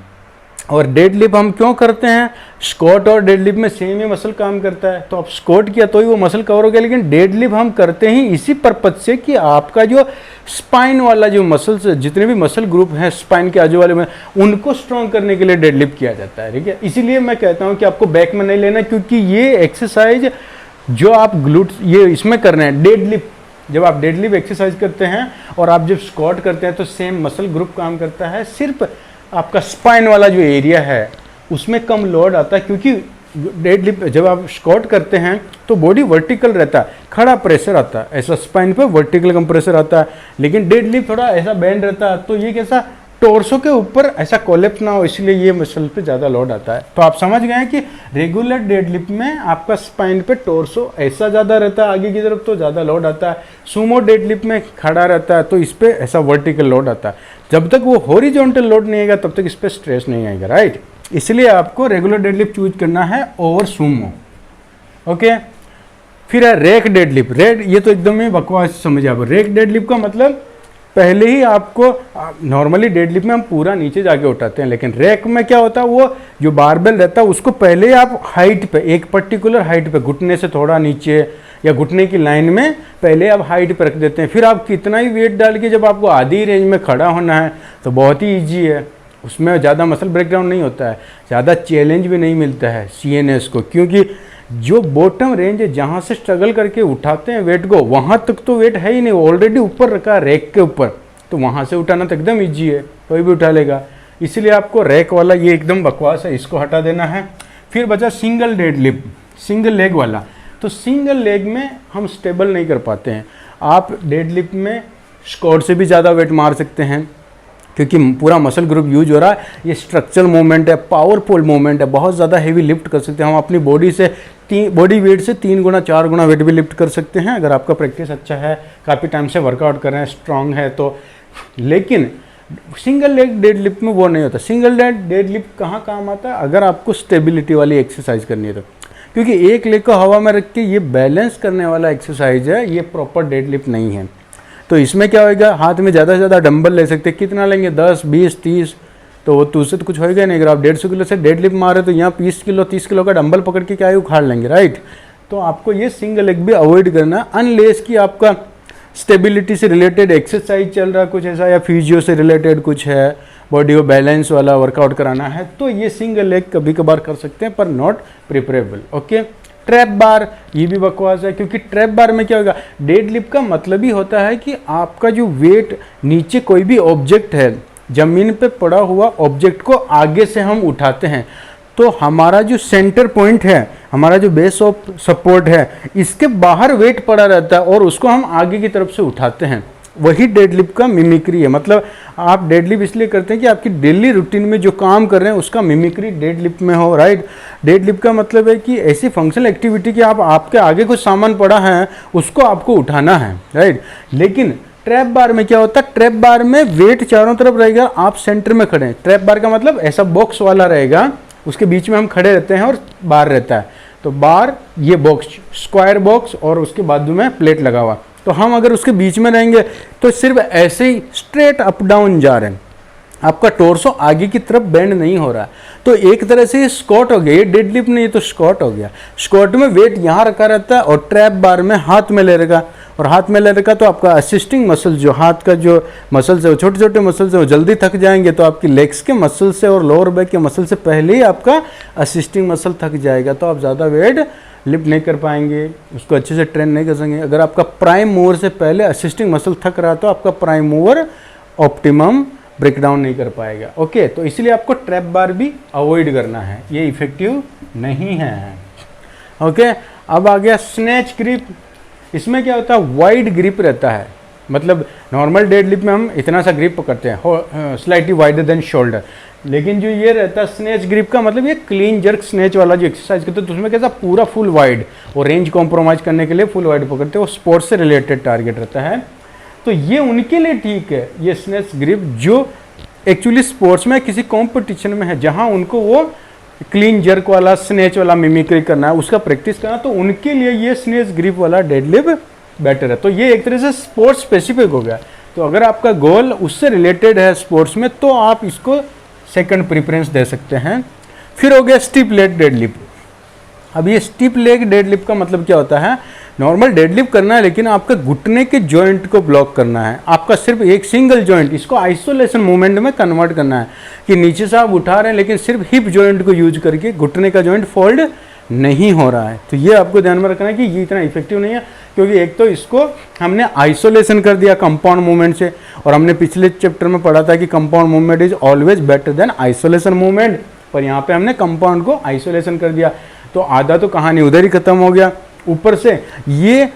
और डेडलिफ्ट हम क्यों करते हैं, स्क्वाट और डेडलिफ्ट में सेम ही मसल काम करता है। तो आप स्क्वाट किया तो ही वो मसल कवर हो गया, लेकिन डेडलिफ्ट हम करते ही इसी पर्पज से कि आपका जो स्पाइन वाला जो मसल्स, जितने भी मसल ग्रुप हैं स्पाइन के आजू वाले में, उनको स्ट्रॉन्ग करने के लिए डेडलिफ्ट किया जाता है, ठीक है। इसीलिए मैं कहता हूँ कि आपको बैक में नहीं लेना, क्योंकि ये एक्सरसाइज जो आप ग्लूट ये इसमें कर रहे हैं डेडलिफ्ट, जब आप डेडलिफ्ट एक्सरसाइज करते हैं और आप जब स्क्वाट करते हैं तो सेम मसल ग्रुप काम करता है, सिर्फ आपका स्पाइन वाला जो एरिया है उसमें कम लोड आता है। क्योंकि डेडलिफ्ट जब आप स्क्वाट करते हैं तो बॉडी वर्टिकल रहता है, खड़ा प्रेशर आता है, ऐसा स्पाइन पे वर्टिकल कंप्रेशर आता है। लेकिन डेडलिफ्ट थोड़ा ऐसा बैंड रहता है, तो ये कैसा टोर्सो के ऊपर ऐसा कोलैप्स ना हो, इसलिए ये मसल पे ज़्यादा लोड आता है। तो आप समझ गए कि रेगुलर डेडलिफ्ट में आपका स्पाइन पे टोर्सो ऐसा ज़्यादा रहता है आगे की तरफ, तो ज़्यादा लोड आता है। सुमो डेडलिफ्ट में खड़ा रहता है तो इस पर ऐसा वर्टिकल लोड आता है। जब तक वो हॉरिजॉन्टल लोड नहीं आएगा तब तक इस पर स्ट्रेस नहीं आएगा, राइट। इसलिए आपको रेगुलर डेडलिफ्ट चूज करना है ओवर सुमो। ओके, फिर है रेक डेडलिफ्ट। ये तो एकदम ही बकवास समझिए आप। रेक डेडलिफ्ट का मतलब पहले ही आपको, नॉर्मली डेडलिफ्ट में हम पूरा नीचे जाके उठाते हैं, लेकिन रैक में क्या होता है, वो जो बारबेल रहता है उसको पहले ही आप हाइट पे, एक पर्टिकुलर हाइट पे, घुटने से थोड़ा नीचे या घुटने की लाइन में पहले आप हाइट पे रख देते हैं। फिर आप कितना ही वेट डाल के जब आपको आधी रेंज में खड़ा होना है तो बहुत ही ईजी है, उसमें ज़्यादा मसल ब्रेकडाउन नहीं होता है, ज़्यादा चैलेंज भी नहीं मिलता है CNS को, क्योंकि जो बॉटम रेंज है जहाँ से स्ट्रगल करके उठाते हैं वेट को, वहाँ तक तो वेट है ही नहीं, ऑलरेडी ऊपर रखा है रैक के ऊपर, तो वहाँ से उठाना तो एकदम ईजी है, कोई भी उठा लेगा। इसलिए आपको रैक वाला ये एकदम बकवास है, इसको हटा देना है। फिर बचा सिंगल डेडलिफ्ट, सिंगल लेग वाला। तो सिंगल लेग में हम स्टेबल नहीं कर पाते हैं। आप डेडलिफ्ट में स्क्वाट से भी ज़्यादा वेट मार सकते हैं, क्योंकि पूरा मसल ग्रुप यूज हो रहा है, ये स्ट्रक्चरल मूवमेंट है, पावरफुल मूवमेंट है, बहुत ज़्यादा हेवी लिफ्ट कर सकते हैं हम अपनी बॉडी से, बॉडी वेट से 3 गुना 4 गुना वेट भी लिफ्ट कर सकते हैं, अगर आपका प्रैक्टिस अच्छा है, काफ़ी टाइम से वर्कआउट कर रहे हैं, स्ट्रांग है तो। लेकिन सिंगल लेग डेडलिफ्ट में वो नहीं होता। सिंगल लेग डेडलिफ्ट कहाँ काम आता है, अगर आपको स्टेबिलिटी वाली एक्सरसाइज करनी है तो, क्योंकि एक लेग को हवा में रख के ये बैलेंस करने वाला एक्सरसाइज है, ये प्रॉपर डेडलिफ्ट नहीं है। तो इसमें क्या होगा, हाथ में ज़्यादा से ज़्यादा डंबल ले सकते हैं, कितना लेंगे 10 20 30, तो वो तो उससे तो कुछ होएगा नहीं। अगर आप 150 किलो से डेडलिफ्ट मारे तो यहाँ 20 किलो 30 किलो का डंबल पकड़ के क्या ही उखाड़ लेंगे, राइट। तो आपको ये सिंगल लेग भी अवॉइड करना, अनलेस कि आपका स्टेबिलिटी से रिलेटेड एक्सरसाइज चल रहा कुछ ऐसा, या फिजियो से रिलेटेड कुछ है, बॉडी को बैलेंस वाला वर्कआउट कराना है, तो ये सिंगल लेग कभी कभार कर सकते हैं, पर नॉट प्रिफरेबल। ओके, ट्रैप बार ये भी बकवास है, क्योंकि ट्रैप बार में क्या होगा, डेड लिफ्ट का मतलब ही होता है कि आपका जो वेट नीचे कोई भी ऑब्जेक्ट है, जमीन पे पड़ा हुआ ऑब्जेक्ट को आगे से हम उठाते हैं, तो हमारा जो सेंटर पॉइंट है, हमारा जो बेस ऑफ सपोर्ट है, इसके बाहर वेट पड़ा रहता है और उसको हम आगे की तरफ से उठाते हैं। वही डेडलिफ्ट का मिमिक्री है। मतलब आप डेडलिफ्ट इसलिए करते हैं कि आपकी डेली रूटीन में जो काम कर रहे हैं उसका मिमिक्री डेडलिफ्ट में हो, राइट। डेडलिफ्ट का मतलब है कि ऐसी फंक्शनल एक्टिविटी कि आपके आगे कुछ सामान पड़ा है उसको आपको उठाना है, राइट। लेकिन ट्रैप बार में क्या होता है, ट्रैप बार में वेट चारों तरफ रहेगा, आप सेंटर में खड़े हैं। ट्रैप बार का मतलब ऐसा बॉक्स वाला रहेगा, उसके बीच में हम खड़े रहते हैं और बार रहता है, तो बार ये बॉक्स, स्क्वायर बॉक्स, और उसके बाजू में प्लेट लगा हुआ, तो हम अगर उसके बीच में रहेंगे तो सिर्फ ऐसे ही स्ट्रेट अप डाउन जा रहे हैं, आपका टोर्सो आगे की तरफ बेंड नहीं हो रहा, तो एक तरह से ये स्क्वाट हो गया, ये डेडलिफ्ट नहीं, ये तो स्क्वाट हो गया। स्क्वाट में वेट यहाँ रखा रहता है और ट्रैप बार में हाथ में ले रहेगा, और हाथ में ले रहेगा तो आपका असिस्टिंग मसल, जो हाथ का जो मसल्स है, वो छोटे छोटे मसल्स है, वो जल्दी थक जाएंगे, तो आपकी लेग्स के मसल से और लोअर बैक के मसल से पहले ही आपका असिस्टिंग मसल थक जाएगा, तो आप ज़्यादा वेट लिफ्ट नहीं कर पाएंगे, उसको अच्छे से ट्रेन नहीं कर सकेंगे। अगर आपका प्राइम मूवर से पहले असिस्टिंग मसल थक रहा है तो आपका प्राइम मूवर ऑप्टिमम ब्रेकडाउन नहीं कर पाएगा। ओके, तो इसलिए आपको ट्रैप बार भी अवॉइड करना है, ये इफेक्टिव नहीं है। ओके, अब आ गया स्नैच ग्रिप। इसमें क्या होता है, वाइड ग्रिप रहता है, मतलब नॉर्मल डेडलिफ्ट में हम इतना सा ग्रिप पकड़ते हैं, स्लाइटली वाइडर देन शोल्डर, लेकिन जो ये रहता है स्नैच ग्रिप का मतलब ये क्लीन जर्क स्नैच वाला जो एक्सरसाइज करते हैं, तो उसमें कैसा पूरा फुल वाइड, और रेंज कॉम्प्रोमाइज करने के लिए फुल वाइड पकड़ते हैं, वो स्पोर्ट्स से रिलेटेड टारगेट रहता है, तो ये उनके लिए ठीक है, ये स्नैच ग्रिप जो एक्चुअली स्पोर्ट्स में किसी कॉम्पिटिशन में है, जहाँ उनको वो क्लीन जर्क वाला स्नैच वाला मिमिक्री करना है, उसका प्रैक्टिस करना, तो उनके लिए ये स्नैच ग्रिप वाला डेडलिफ्ट बेटर है। तो ये एक तरह से स्पोर्ट्स स्पेसिफिक हो गया, तो अगर आपका गोल उससे रिलेटेड है स्पोर्ट्स में, तो आप इसको सेकंड प्रेफरेंस दे सकते हैं। फिर हो गया स्टिप लेग डेडलिफ्ट। अब ये स्टिप लेग डेडलिफ्ट का मतलब क्या होता है, नॉर्मल डेडलिफ्ट करना है लेकिन आपका घुटने के जॉइंट को ब्लॉक करना है, आपका सिर्फ एक सिंगल जॉइंट, इसको आइसोलेशन मूवमेंट में कन्वर्ट करना है, कि नीचे से आप उठा रहे हैं लेकिन सिर्फ हिप जॉइंट को यूज करके घुटने का जॉइंट फोल्ड नहीं हो रहा है। तो ये आपको ध्यान में रखना है कि ये इतना इफेक्टिव नहीं है, क्योंकि एक तो इसको हमने आइसोलेशन कर दिया कंपाउंड मूवमेंट से, और हमने पिछले चैप्टर में पढ़ा था कि compound movement is always better than isolation movement, पर यहाँ पे हमने कंपाउंड को आइसोलेशन कर दिया, तो आधा तो कहानी उधर ही खत्म हो गया। ऊपर से ये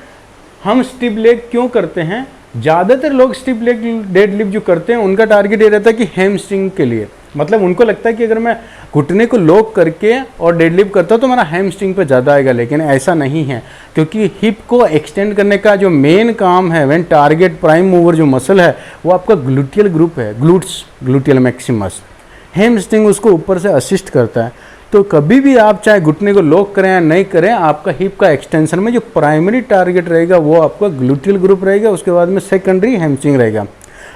हम स्टिप लेग क्यों करते हैं, ज़्यादातर लोग स्टिप लेग डेडलिफ्ट जो करते हैं उनका टारगेट ये रहता है कि हैमस्ट्रिंग के लिए, मतलब उनको लगता है कि अगर मैं घुटने को लॉक करके और डेडलिफ्ट करता हूँ तो मेरा हैमस्ट्रिंग पे ज़्यादा आएगा, लेकिन ऐसा नहीं है, क्योंकि हिप को एक्सटेंड करने का जो मेन काम है, व्हेन टारगेट प्राइम मूवर जो मसल है वो आपका ग्लूटियल ग्रुप है, ग्लूट्स, ग्लूटियल मैक्सिमस, हैमस्ट्रिंग उसको ऊपर से असिस्ट करता है। तो कभी भी आप चाहे घुटने को लॉक करें या नहीं करें, आपका हिप का एक्सटेंशन में जो प्राइमरी टारगेट रहेगा वो आपका ग्लूटियल ग्रुप रहेगा, उसके बाद में सेकेंडरी हैमस्ट्रिंग रहेगा।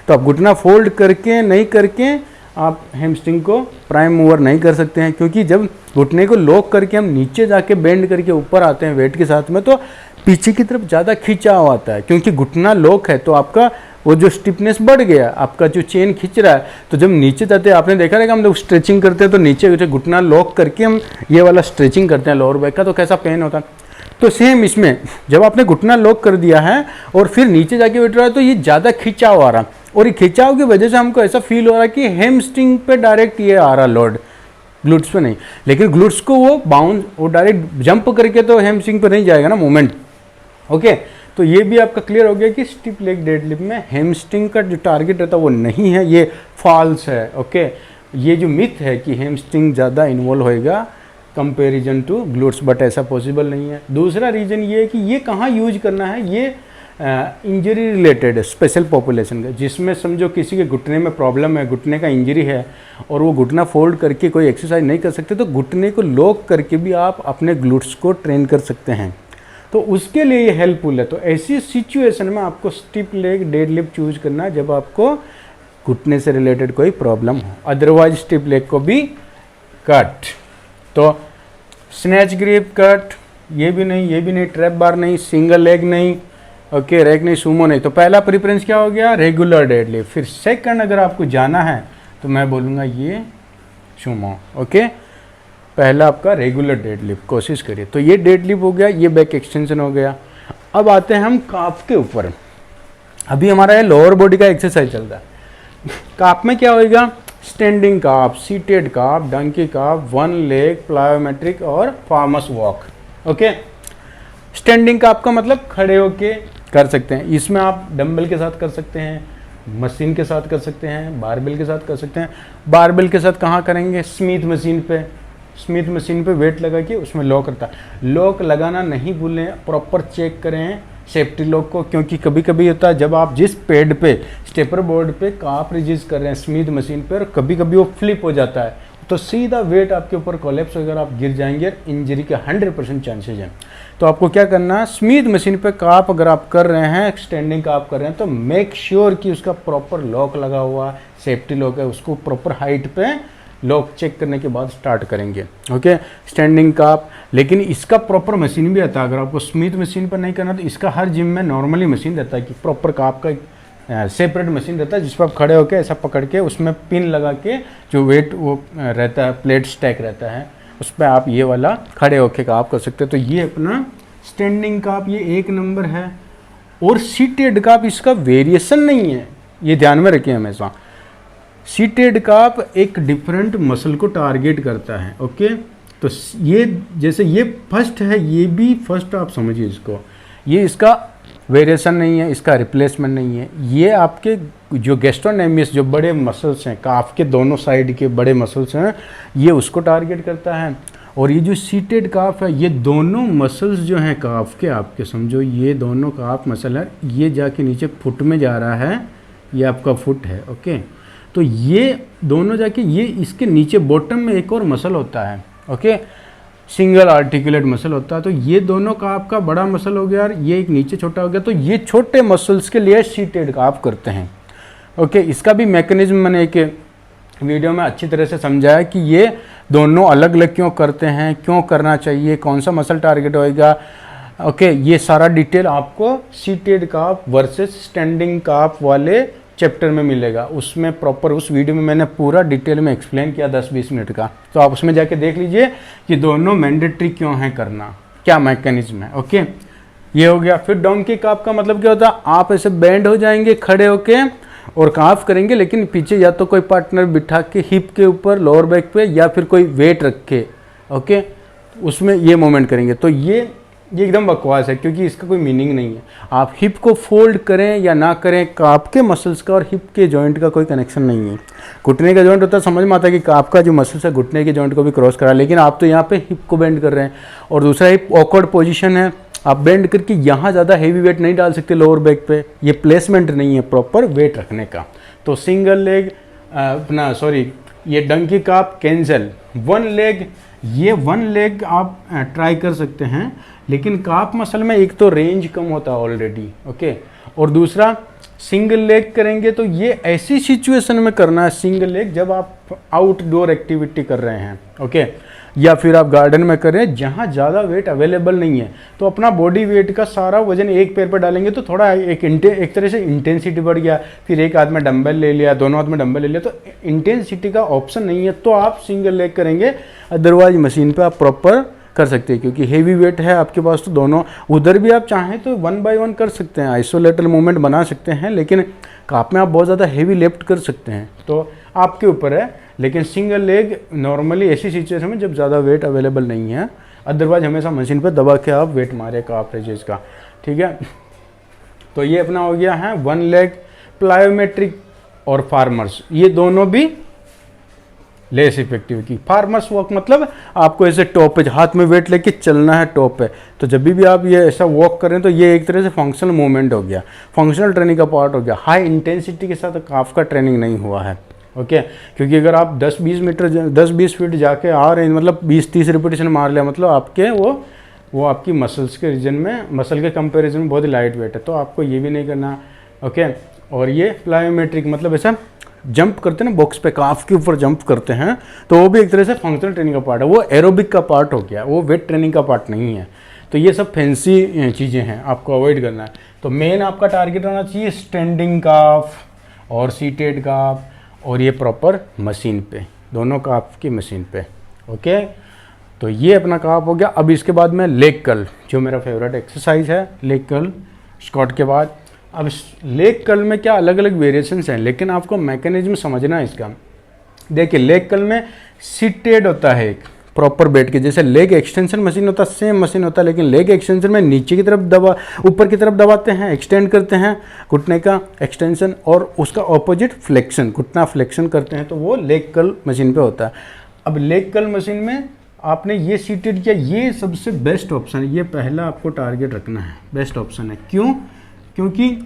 तो आप घुटना फोल्ड करके नहीं करके आप हैमस्ट्रिंग को प्राइम मूवर नहीं कर सकते हैं, क्योंकि जब घुटने को लॉक करके हम नीचे जाके बेंड करके ऊपर आते हैं वेट के साथ में, तो पीछे की तरफ ज़्यादा खिंचाव आता है, क्योंकि घुटना लॉक है, तो आपका वो जो स्टिफनेस बढ़ गया, आपका जो चेन खींच रहा है, तो जब नीचे जाते हैं, आपने देखा रहेगा हम लोग स्ट्रेचिंग करते हैं तो नीचे घुटना लॉक करके हम ये वाला स्ट्रेचिंग करते हैं लोअर बैक का, तो कैसा पेन होता है। तो सेम इसमें जब आपने घुटना लॉक कर दिया है और फिर नीचे जाके बैठ रहा है, तो ये ज़्यादा खिंचाव आ रहा, और ये खिंचाव की वजह से हमको ऐसा फील हो रहा है कि हैमस्ट्रिंग पे डायरेक्ट ये आ रहा लोड, ग्लूट्स पे नहीं, लेकिन ग्लूट्स को वो बाउंस, वो डायरेक्ट जंप करके तो हैमस्ट्रिंग पे नहीं जाएगा ना मूवमेंट। ओके, तो ये भी आपका क्लियर हो गया कि स्टिप लेग डेडलिफ्ट में हैमस्ट्रिंग का जो टारगेट रहता है वो नहीं है, ये फॉल्स है। ओके, ये जो मिथ है कि हैमस्ट्रिंग ज़्यादा इन्वॉल्व होएगा कंपैरिजन टू ग्लूट्स, बट ऐसा पॉसिबल नहीं है। दूसरा रीज़न ये है कि ये कहाँ यूज करना है, ये इंजरी रिलेटेड है, स्पेशल पॉपुलेशन का, जिसमें समझो किसी के घुटने में प्रॉब्लम है, घुटने का इंजरी है और वो घुटना फोल्ड करके कोई एक्सरसाइज नहीं कर सकते, तो घुटने को लॉक करके भी आप अपने ग्लूट्स को ट्रेन कर सकते हैं, तो उसके लिए ये हेल्पफुल है। तो ऐसी सिचुएशन में आपको स्टिप लेग डेडलिफ्ट चूज करना है जब आपको घुटने से रिलेटेड कोई प्रॉब्लम हो, अदरवाइज स्टिप लेग को भी कट। तो स्नैच ग्रिप कट, ये भी नहीं, ये भी नहीं, ट्रैप बार नहीं, सिंगल लेग नहीं, ओके, रैक नहीं, सुमो नहीं। तो पहला प्रेफरेंस क्या हो गया, रेगुलर डेडलिफ्ट। फिर सेकंड अगर आपको जाना है तो मैं बोलूँगा ये सुमो। ओके, पहला आपका रेगुलर डेडलिफ्ट कोशिश करिए। तो ये डेडलिफ्ट हो गया, ये बैक एक्सटेंशन हो गया। अब आते हैं हम काफ के ऊपर। अभी हमारा ये लोअर बॉडी का एक्सरसाइज चल रहा है। काफ में क्या होएगा, स्टैंडिंग काफ, सीटेड काफ, डंकी काफ, वन लेग, प्लायोमेट्रिक और फार्मर्स वॉक। ओके, स्टैंडिंग काफ का मतलब खड़े होके कर सकते हैं। इसमें आप डंबल के साथ कर सकते हैं, मशीन के साथ कर सकते हैं, बारबेल के साथ कर सकते हैं। बारबेल के साथ कहाँ करेंगे, स्मिथ मशीन पे। स्मिथ मशीन पे वेट लगा के उसमें लॉक रहता है। लॉक लगाना नहीं भूलें, प्रॉपर चेक करें सेफ्टी लॉक को, क्योंकि कभी कभी होता है जब आप जिस पैड पे, स्टेपर बोर्ड पे काफ रिलीज कर रहे हैं स्मिथ मशीन पे, और कभी कभी वो फ्लिप हो जाता है तो सीधा वेट आपके ऊपर कोलैप्स होकर आप गिर जाएंगे, इंजरी के 100% चांसेज हैं। तो आपको क्या करना है, स्मिथ मशीन पे काफ अगर आप कर रहे हैं, स्टैंडिंग काफ कर रहे हैं, तो मेक श्योर कि उसका प्रॉपर लॉक लगा हुआ, सेफ्टी लॉक है, उसको प्रॉपर हाइट पे लॉक चेक करने के बाद स्टार्ट करेंगे। ओके, स्टैंडिंग काफ। लेकिन इसका प्रॉपर मशीन भी आता है। अगर आपको स्मिथ मशीन पर नहीं करना तो इसका हर जिम में नॉर्मली मशीन रहता है कि प्रॉपर काफ का सेपरेट मशीन रहता है, जिस पर आप खड़े होकर ऐसा पकड़ के उसमें पिन लगा के जो वेट वो रहता है, प्लेट स्टैक रहता है, उस पर आप ये वाला खड़े होके काफ कर सकते हो। तो ये अपना स्टैंडिंग काफ, ये 1 नंबर है। और सीटेड काफ इसका वेरिएशन नहीं है, ये ध्यान में रखिए हमेशा। सीटेड काफ एक डिफरेंट मसल को टारगेट करता है। ओके, तो ये जैसे ये फर्स्ट है, ये भी फर्स्ट आप समझिए इसको, ये इसका वेरिएशन नहीं है, इसका रिप्लेसमेंट नहीं है। ये आपके जो गैस्ट्रोनोमियस जो बड़े मसल्स हैं, काफ के दोनों साइड के बड़े मसल्स हैं, ये उसको टारगेट करता है। और ये जो सीटेड काफ है, ये दोनों मसल्स जो हैं काफ के, आपके समझो ये दोनों काफ मसल है, ये जाके नीचे फुट में जा रहा है, ये आपका फुट है। ओके, तो ये दोनों जाके ये इसके नीचे बॉटम में एक और मसल होता है। ओके, सिंगल आर्टिकुलेट मसल होता है। तो ये दोनों का आपका बड़ा मसल हो गया और ये एक नीचे छोटा हो गया। तो ये छोटे मसल्स के लिए सीटेड काफ करते हैं। ओके, इसका भी मैकेनिज्म मैंने एक वीडियो में अच्छी तरह से समझाया कि ये दोनों अलग अलग क्यों करते हैं, क्यों करना चाहिए, कौन सा मसल टारगेट होएगा। ओके, ये सारा डिटेल आपको सीटेड काफ वर्सेस स्टैंडिंग काफ वाले चैप्टर में मिलेगा। उसमें प्रॉपर उस वीडियो में मैंने पूरा डिटेल में एक्सप्लेन किया 10-20 मिनट का। तो आप उसमें जाके देख लीजिए कि दोनों मैंडेटरी क्यों है करना, क्या मैकेनिज्म है। ओके, ये हो गया। फिर डोंकी काफ का मतलब क्या होता है, आप ऐसे बैंड हो जाएंगे खड़े होके और काफ करेंगे, लेकिन पीछे या तो कोई पार्टनर बिठा के हिप के ऊपर, लोअर बैक पे, या फिर कोई वेट रख के, ओके, उसमें ये मूवमेंट करेंगे। तो ये एकदम बकवास है, क्योंकि इसका कोई मीनिंग नहीं है। आप हिप को फोल्ड करें या ना करें, काफ के मसल्स का और हिप के जॉइंट का कोई कनेक्शन नहीं है। घुटने का जॉइंट होता है, समझ में आता है कि काफ का जो मसल्स है घुटने के जॉइंट को भी क्रॉस करा, लेकिन आप तो यहाँ पे हिप को बेंड कर रहे हैं। और दूसरा हिप ऑकवर्ड पोजीशन है, आप बेंड करके यहाँ ज़्यादा हेवी वेट नहीं डाल सकते लोअर बैक पे, ये प्लेसमेंट नहीं है प्रॉपर वेट रखने का। तो सिंगल लेग ये डंकी काफ कैंसल। वन लेग, ये वन लेग आप ट्राई कर सकते हैं, लेकिन काफ मसल में एक तो रेंज कम होता है ऑलरेडी। ओके, और दूसरा सिंगल लेग करेंगे तो ये ऐसी सिचुएशन में करना है सिंगल लेग जब आप आउटडोर एक्टिविटी कर रहे हैं। ओके, या फिर आप गार्डन में कर रहे हैं जहाँ ज़्यादा वेट अवेलेबल नहीं है, तो अपना बॉडी वेट का सारा वजन एक पैर पर डालेंगे तो थोड़ा एक तरह से इंटेंसिटी बढ़ गया। फिर एक हाथ में डंबल ले लिया, दोनों हाथ में डंबल ले लिया, तो इंटेंसिटी का ऑप्शन नहीं है, तो आप सिंगल लेग करेंगे। अदरवाइज मशीन पे आप प्रॉपर कर सकते हैं, क्योंकि हेवी वेट है आपके पास, तो दोनों उधर भी आप चाहें तो 1 बाय 1 कर सकते हैं, आइसोलेटर मूवमेंट बना सकते हैं, लेकिन काफ में आप बहुत ज़्यादा हेवी लिफ्ट कर सकते हैं, तो आपके ऊपर है। लेकिन सिंगल लेग नॉर्मली ऐसी सिचुएशन में जब ज़्यादा वेट अवेलेबल नहीं है, अदरवाइज हमेशा मशीन पर दबा के आप वेट मारे काफ रेजेस का। ठीक है, तो ये अपना हो गया है वन लेग, प्लायोमेट्रिक और फार्मर्स, ये दोनों भी लेस इफेक्टिव की। फार्मर्स वॉक मतलब आपको ऐसे टॉप पे हाथ में वेट लेके चलना है टॉप पे, तो जब भी आप ये ऐसा वॉक करें तो ये एक तरह से फंक्शनल मूवमेंट हो गया, फंक्शनल ट्रेनिंग का पार्ट हो गया। हाई इंटेंसिटी के साथ काफ का ट्रेनिंग नहीं हुआ है। ओके, क्योंकि अगर आप 10-20 फीट जाके आ रहे हैं, मतलब 20-30 रिपीटेशन मार लिया, मतलब आपके वो आपकी मसल्स के रीजन में, मसल के कंपैरिजन में बहुत ही लाइट वेट है, तो आपको ये भी नहीं करना। ओके, और ये प्लायोमेट्रिक मतलब ऐसा जंप करते हैं ना बॉक्स पे, काफ के ऊपर जंप करते हैं, तो वो भी एक तरह से फंक्शनल ट्रेनिंग का पार्ट है, वो एरोबिक का पार्ट हो गया, वो वेट ट्रेनिंग का पार्ट नहीं है। तो ये सब फैंसी चीज़ें हैं, आपको अवॉइड करना है। तो मेन आपका टारगेट होना चाहिए स्टैंडिंग काफ और सीटेड काफ और ये प्रॉपर मशीन पे, दोनों काफ की मशीन पे। ओके, तो ये अपना काफ हो गया। अब इसके बाद में लेग कर्ल, जो मेरा फेवरेट एक्सरसाइज है, लेग कर्ल स्क्वाट के बाद। अब लेग कर्ल में क्या अलग अलग वेरिएशंस हैं, लेकिन आपको मैकेनिज्म समझना है इसका। देखिए लेग कर्ल में सीटेड होता है एक प्रॉपर बैठ के, जैसे लेग एक्सटेंशन मशीन होता है सेम मशीन होता है, लेकिन लेग एक्सटेंशन में नीचे की तरफ ऊपर की तरफ दबाते हैं, एक्सटेंड करते हैं घुटने का एक्सटेंशन, और उसका ऑपोजिट फ्लेक्शन, घुटना फ्लेक्शन करते हैं, तो वो लेग कर्ल मशीन पे होता है। अब लेग कर्ल मशीन में आपने ये सीटेड किया, ये सबसे बेस्ट ऑप्शन है, ये पहला आपको टारगेट रखना है, बेस्ट ऑप्शन है। क्यों? क्योंकि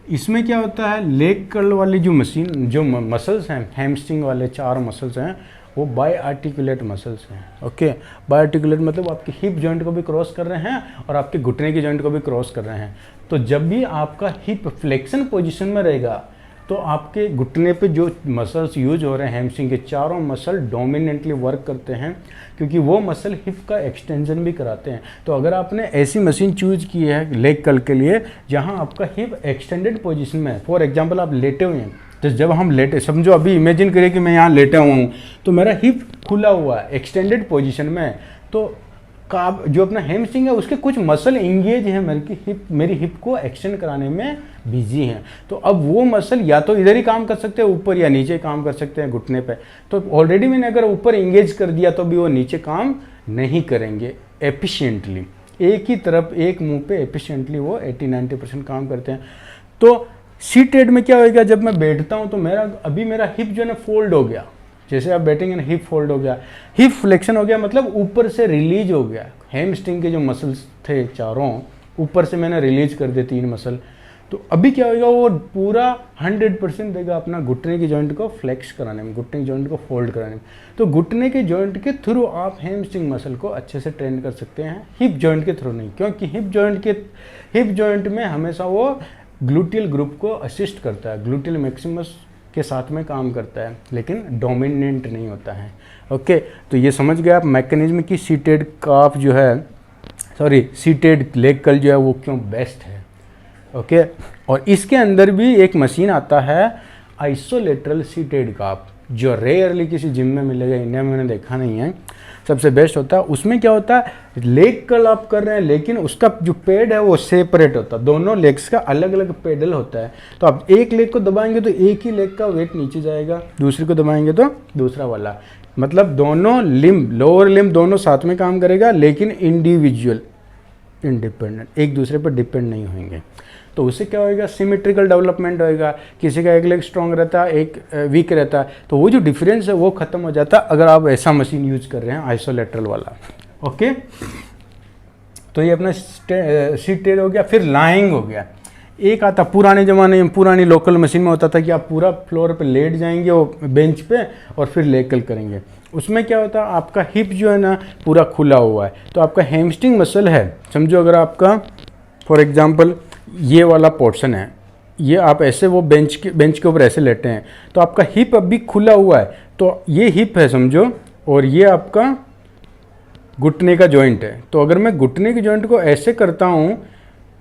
इसमें क्या होता है, लेग कर्ल वाली जो मशीन, जो मसल्स हैं, हैमस्ट्रिंग वाले 4 मसल्स हैं, वो बाय आर्टिकुलेट मसल्स हैं। ओके, बाय आर्टिकुलेट मतलब आपके हिप जॉइंट को भी क्रॉस कर रहे हैं और आपके घुटने के जॉइंट को भी क्रॉस कर रहे हैं। तो जब भी आपका हिप फ्लेक्शन पोजीशन में रहेगा, तो आपके घुटने पे जो मसल्स यूज हो रहे हैं, हैमस्ट्रिंग के 4 मसल डोमिनेंटली वर्क करते हैं, क्योंकि वो मसल हिप का एक्सटेंशन भी कराते हैं। तो अगर आपने ऐसी मशीन चूज की है लेग कर्ल के लिए जहां आपका हिप एक्सटेंडेड पोजीशन में है, फॉर एग्जांपल आप लेटे हुए हैं, तो जब हम लेटे, समझो अभी इमेजिन करिए कि मैं यहाँ लेटा हुआ हूँ, तो मेरा हिप खुला हुआ है एक्सटेंडेड पोजीशन में, तो जो अपना हैमस्ट्रिंग है उसके कुछ मसल इंगेज हैं मेरी हिप को एक्सटेंड कराने में बिजी हैं। तो अब वो मसल या तो इधर ही काम कर सकते हैं ऊपर, या नीचे काम कर सकते हैं घुटने पे। तो ऑलरेडी मैंने अगर ऊपर इंगेज कर दिया तो भी वो नीचे काम नहीं करेंगे एफिशिएंटली, एक ही तरफ एक मुंह पे एफिशिएंटली वो 80-90% काम करते हैं। तो सीटेड में क्या होगा, जब मैं बैठता हूँ तो मेरा हिप जो है ना फोल्ड हो गया, जैसे आप बैठेंगे ना हिप फोल्ड हो गया, हिप फ्लेक्शन हो गया, मतलब ऊपर से रिलीज हो गया। हैमस्ट्रिंग के जो मसल्स थे 4 ऊपर से मैंने रिलीज कर दिए 3 मसल। तो अभी क्या होगा, वो पूरा 100% देगा अपना घुटने की जॉइंट को फ्लेक्स कराने में, घुटने की जॉइंट को फोल्ड कराने में। तो घुटने के जॉइंट के थ्रू आप हैमस्ट्रिंग मसल को अच्छे से ट्रेन कर सकते हैं, हिप जॉइंट के थ्रू नहीं, क्योंकि हिप जॉइंट में हमेशा वो ग्लूटियल ग्रुप को असिस्ट करता है, ग्लूटियल मैक्सिमस के साथ में काम करता है, लेकिन डोमिनेंट नहीं होता है। ओके, तो ये समझ गए आप मैकेनिज्म की सीटेड काफ जो है, सीटेड लेग कर्ल जो है वो क्यों बेस्ट है। ओके, और इसके अंदर भी एक मशीन आता है आइसोलेटरल सीटेड काफ, जो रेयरली किसी जिम में मिलेगा, इंडिया में मैंने देखा नहीं है, सबसे बेस्ट होता है। उसमें क्या होता है, लेग कर्ल आप कर रहे हैं लेकिन उसका जो पेड है वो सेपरेट होता है, दोनों लेग्स का अलग अलग पेडल होता है। तो आप एक लेग को दबाएंगे तो एक ही लेग का वेट नीचे जाएगा, दूसरे को दबाएंगे तो दूसरा वाला, मतलब दोनों लिम्ब, लोअर लिम्ब दोनों साथ में काम करेगा, लेकिन इंडिविजुअल, इंडिपेंडेंट, एक दूसरे पर डिपेंड नहीं होंगे। तो उससे क्या होएगा, सिमेट्रिकल डेवलपमेंट होएगा, किसी का एक लेग स्ट्रॉन्ग रहता है, एक वीक रहता है, तो वो जो डिफरेंस है वो खत्म हो जाता है अगर आप ऐसा मशीन यूज कर रहे हैं आइसोलेटरल वाला। ओके, तो ये अपना सीटेड हो गया। फिर लाइंग हो गया। एक आता पुराने ज़माने में, पुरानी लोकल मशीन में होता था कि आप पूरा फ्लोर पे लेट जाएंगे वो बेंच पे और फिर लेग कर्ल करेंगे। उसमें क्या होता है, आपका हिप जो है ना पूरा खुला हुआ है, तो आपका हैमस्ट्रिंग मसल है, समझो अगर आपका फॉर एग्जांपल ये वाला पोर्शन है, ये आप ऐसे वो बेंच के ऊपर ऐसे लेटे हैं, तो आपका हिप अभी खुला हुआ है, तो ये हिप है समझो, और ये आपका घुटने का जॉइंट है। तो अगर मैं घुटने के जॉइंट को ऐसे करता हूँ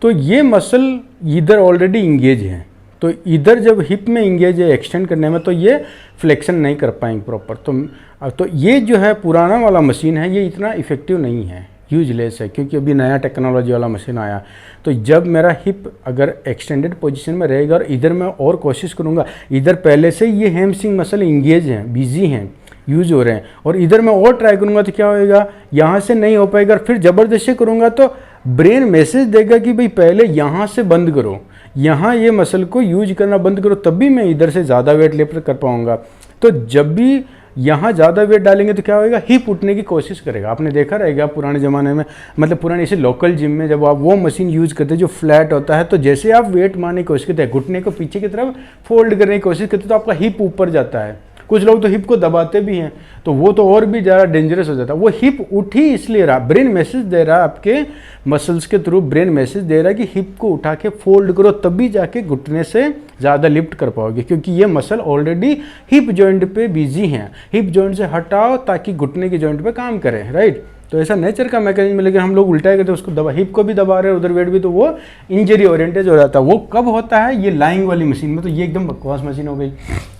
तो ये मसल इधर ऑलरेडी इंगेज है, तो इधर जब हिप में इंगेज है एक्सटेंड करने में, तो ये फ्लेक्शन नहीं कर पाएंगे प्रॉपर। तो ये जो है पुराना वाला मशीन है, ये इतना इफेक्टिव नहीं है, यूजलेस है, क्योंकि अभी नया टेक्नोलॉजी वाला मशीन आया। तो जब मेरा हिप अगर एक्सटेंडेड पोजीशन में रहेगा और इधर मैं और कोशिश करूँगा, इधर पहले से ये हैमस्ट्रिंग मसल इंगेज हैं, बिजी हैं, यूज हो रहे हैं, और इधर मैं और ट्राई करूँगा तो क्या होएगा, यहाँ से नहीं हो पाएगा, फिर ज़बरदस्ती करूँगा तो ब्रेन मैसेज देगा कि भाई पहले यहाँ से बंद करो, यहाँ ये मसल को यूज करना बंद करो, तभी मैं इधर से ज़्यादा वेट लिफ्ट कर पाऊँगा। तो जब भी यहाँ ज़्यादा वेट डालेंगे तो क्या होएगा, हिप उठने की कोशिश करेगा। आपने देखा रहेगा पुराने ज़माने में, मतलब पुराने ऐसे लोकल जिम में जब आप वो मशीन यूज़ करते हैं जो फ्लैट होता है, तो जैसे आप वेट मारने की कोशिश करते हैं, घुटने को पीछे की तरफ फोल्ड करने की कोशिश करते हैं, तो आपका हिप ऊपर जाता है। कुछ लोग तो हिप को दबाते भी हैं, तो वो तो और भी ज़्यादा डेंजरस हो जाता है। वो हिप उठ ही इसलिए रहा, ब्रेन मैसेज दे रहा है, आपके मसल्स के थ्रू ब्रेन मैसेज दे रहा है कि हिप को उठा के फोल्ड करो, तभी जाके घुटने से ज़्यादा लिफ्ट कर पाओगे, क्योंकि ये मसल ऑलरेडी हिप जॉइंट पे बिजी हैं। हिप जॉइंट से हटाओ ताकि घुटने के जॉइंट पे काम करें, राइट। तो ऐसा नेचर का मैकेनिज्म है, लेकिन हम लोग उल्टा करते हैं, उसको दबा, हिप को भी दबा रहे हैं उधर वेट भी, तो वो इंजरी ओरिएंटेज हो जाता है। वो कब होता है? ये लाइंग वाली मशीन में। तो ये एकदम बकवास मशीन हो गई।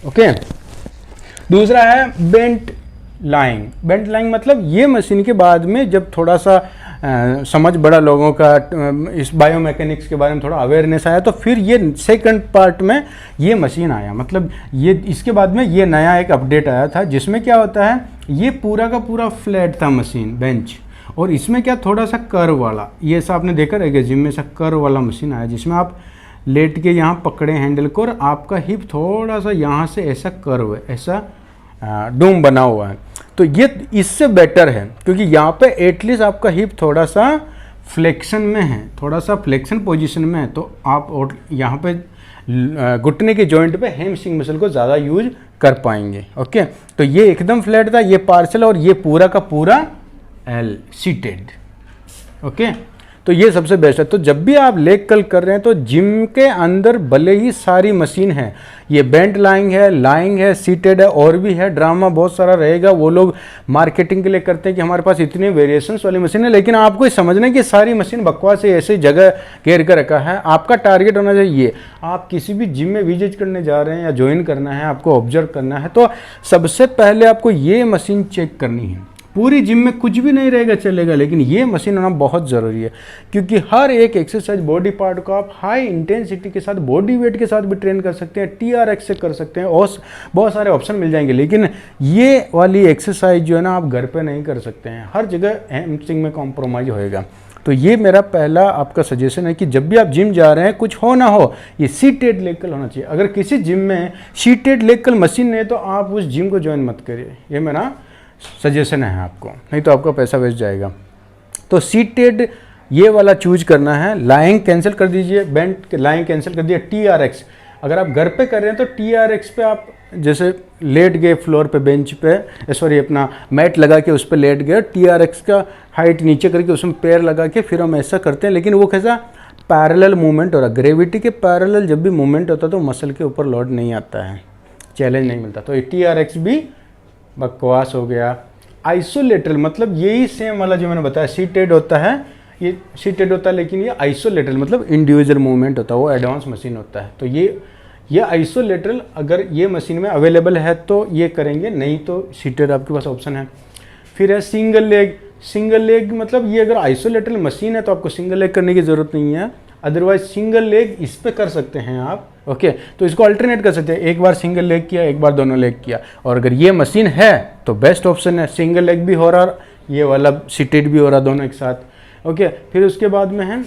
ओके, दूसरा है बेंट लाइंग। बेंट लाइंग मतलब ये मशीन के बाद में जब थोड़ा सा समझ बड़ा लोगों का इस बायोमैकेनिक्स के बारे में थोड़ा अवेयरनेस आया, तो फिर ये सेकंड पार्ट में ये मशीन आया। मतलब ये इसके बाद में ये नया एक अपडेट आया था, जिसमें क्या होता है, ये पूरा का पूरा फ्लैट था मशीन बेंच, और इसमें क्या थोड़ा सा कर्व वाला, ये ऐसा आपने देखा रहेगा जिम में, सा कर्व वाला मशीन आया, जिसमें आप लेट के यहाँ पकड़े हैंडल को और आपका हिप थोड़ा सा यहाँ से ऐसा कर्व है, ऐसा डोम बना हुआ है। तो ये इससे बेटर है, क्योंकि यहाँ पे एटलीस्ट आपका हिप थोड़ा सा फ्लेक्शन में है, थोड़ा सा फ्लेक्शन पोजीशन में है, तो आप और यहाँ पे घुटने के जॉइंट पे हैमस्ट्रिंग मसल को ज़्यादा यूज कर पाएंगे। ओके, तो ये एकदम फ्लैट था, ये पार्शल, और ये पूरा का पूरा एल सीटेड। ओके, तो ये सबसे बेस्ट है। तो जब भी आप लेग कर्ल कर रहे हैं, तो जिम के अंदर भले ही सारी मशीन है, ये बेंट लाइंग है, सीटेड है, और भी है, ड्रामा बहुत सारा रहेगा। वो लोग मार्केटिंग के लिए करते हैं कि हमारे पास इतने वेरिएशंस वाली मशीन है, लेकिन आपको समझना है कि सारी मशीन बकवास है, ऐसे जगह घेर कर रखा है। आपका टारगेट होना चाहिए, आप किसी भी जिम में विजिट करने जा रहे हैं या ज्वाइन करना है, आपको ऑब्जर्व करना है, तो सबसे पहले आपको ये मशीन चेक करनी है। पूरी जिम में कुछ भी नहीं रहेगा चलेगा, लेकिन ये मशीन होना बहुत ज़रूरी है, क्योंकि हर एक एक्सरसाइज बॉडी पार्ट को आप हाई इंटेंसिटी के साथ, बॉडी वेट के साथ भी ट्रेन कर सकते हैं, TRX से कर सकते हैं, और बहुत सारे ऑप्शन मिल जाएंगे। लेकिन ये वाली एक्सरसाइज जो है ना, आप घर पे नहीं कर सकते हैं, हर जगह हैमस्ट्रिंग में कॉम्प्रोमाइज़ होएगा। तो ये मेरा पहला आपका सजेशन है कि जब भी आप जिम जा रहे हैं, कुछ हो ना हो, ये सीटेड लेग कर्ल होना चाहिए। अगर किसी जिम में सीटेड लेग कर्ल मशीन नहीं है, तो आप उस जिम को ज्वाइन मत करिए, ये मेरा सजेशन है आपको, नहीं तो आपका पैसा वेस्ट जाएगा। तो सीटेड ये वाला चूज करना है। लाइंग कैंसिल कर दीजिए, बेंट लाइंग कैंसिल कर दिए, TRX अगर आप घर पे कर रहे हैं तो TRX पे आप जैसे लेट गए फ्लोर पे, बेंच पे, सॉरी अपना मैट लगा के उस पर लेट गए, TRX का हाइट नीचे करके उसमें पैर लगा के फिर हम ऐसा करते हैं। लेकिन वो कैसा पैरेलल मूवमेंट हो रहा है, ग्रेविटी के पैरेलल जब भी मूवमेंट होता है तो मसल के ऊपर लोड नहीं आता है, चैलेंज नहीं मिलता। तो ये TRX भी बकवास हो गया। आइसोलेटरल मतलब यही सेम वाला जो मैंने बताया, सीटेड होता है, ये सीटेड होता है, लेकिन ये आइसोलेटरल मतलब इंडिविजुअल मूवमेंट होता है, वो एडवांस मशीन होता है। तो ये आइसोलेटरल अगर ये मशीन में अवेलेबल है तो ये करेंगे, नहीं तो सीटेड आपके पास ऑप्शन है। फिर है सिंगल लेग। सिंगल लेग मतलब ये अगर आइसोलेटरल मशीन है तो आपको सिंगल लेग करने की ज़रूरत नहीं है, अदरवाइज सिंगल लेग इस पे कर सकते हैं आप। ओके, तो इसको अल्टरनेट कर सकते हैं, एक बार सिंगल लेग किया, एक बार दोनों लेग किया। और अगर ये मशीन है तो बेस्ट ऑप्शन है, सिंगल लेग भी हो रहा, ये वाला सीटेड भी हो रहा, दोनों एक साथ। ओके, फिर उसके बाद में है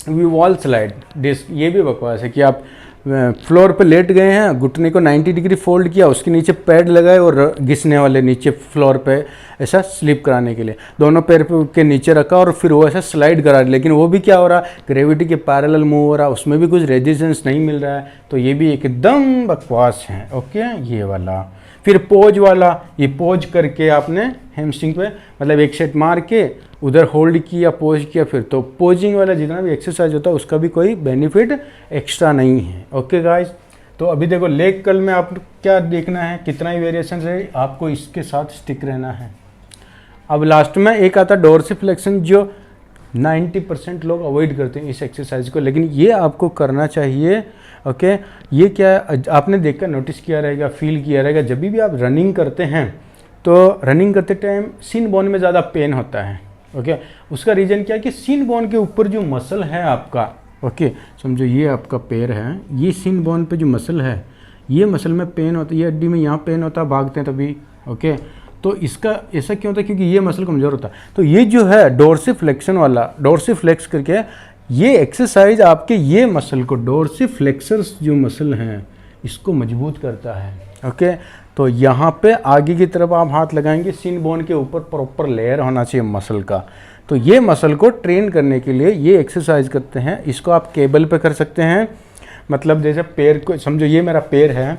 वॉल स्लाइड डिस्क। ये भी बकवास है कि आप फ्लोर पे लेट गए हैं, घुटने को 90 डिग्री फोल्ड किया, उसके नीचे पैड लगाए और घिसने वाले नीचे फ्लोर पे ऐसा स्लिप कराने के लिए दोनों पैर के नीचे रखा और फिर वो ऐसा स्लाइड करा। लेकिन वो भी क्या हो रहा, ग्रेविटी के पैरेलल मूव हो रहा, उसमें भी कुछ रेजिस्टेंस नहीं मिल रहा है, तो ये भी एकदम बकवास है। ओके, ये वाला। फिर पोज वाला, ये पोज करके आपने हैमस्ट्रिंग पे मतलब एक सेट मार के उधर होल्ड किया, पोज किया, फिर तो पोजिंग वाला जितना भी एक्सरसाइज होता है उसका भी कोई बेनिफिट एक्स्ट्रा नहीं है। ओके गाइस, तो अभी देखो लेग कर्ल में आप क्या देखना है, कितना ही वेरिएशन है, आपको इसके साथ स्टिक रहना है। अब लास्ट में एक आता डोर्सिफ्लेक्शन, जो 90% लोग अवॉइड करते हैं इस एक्सरसाइज को, लेकिन ये आपको करना चाहिए। ओके, ये क्या आपने देखकर नोटिस किया रहेगा, फील किया रहेगा, जब भी आप रनिंग करते हैं तो रनिंग करते टाइम सिन बोन में ज़्यादा पेन होता है। ओके, उसका रीज़न क्या है कि सिन बोन के ऊपर जो मसल है आपका, ओके समझो ये आपका पैर है, ये सिन बोन पे जो मसल है, ये मसल में पेन होता है, ये हड्डी में यहाँ पेन होता है, भागते हैं तभी। ओके, तो इसका ऐसा क्यों होता है, क्योंकि ये मसल कमज़ोर होता है। तो ये जो है डोर्सिफ्लेक्शन वाला, डोर्सिफ्लेक्स करके ये एक्सरसाइज आपके ये मसल को, डोर्सिफ्लेक्सर्स जो मसल हैं, इसको मजबूत करता है। ओके, तो यहाँ पे आगे की तरफ आप हाथ लगाएंगे, सिन बोन के ऊपर प्रॉपर लेयर होना चाहिए मसल का। तो ये मसल को ट्रेन करने के लिए ये एक्सरसाइज करते हैं। इसको आप केबल पे कर सकते हैं, मतलब जैसे पैर को समझो, ये मेरा पैर है,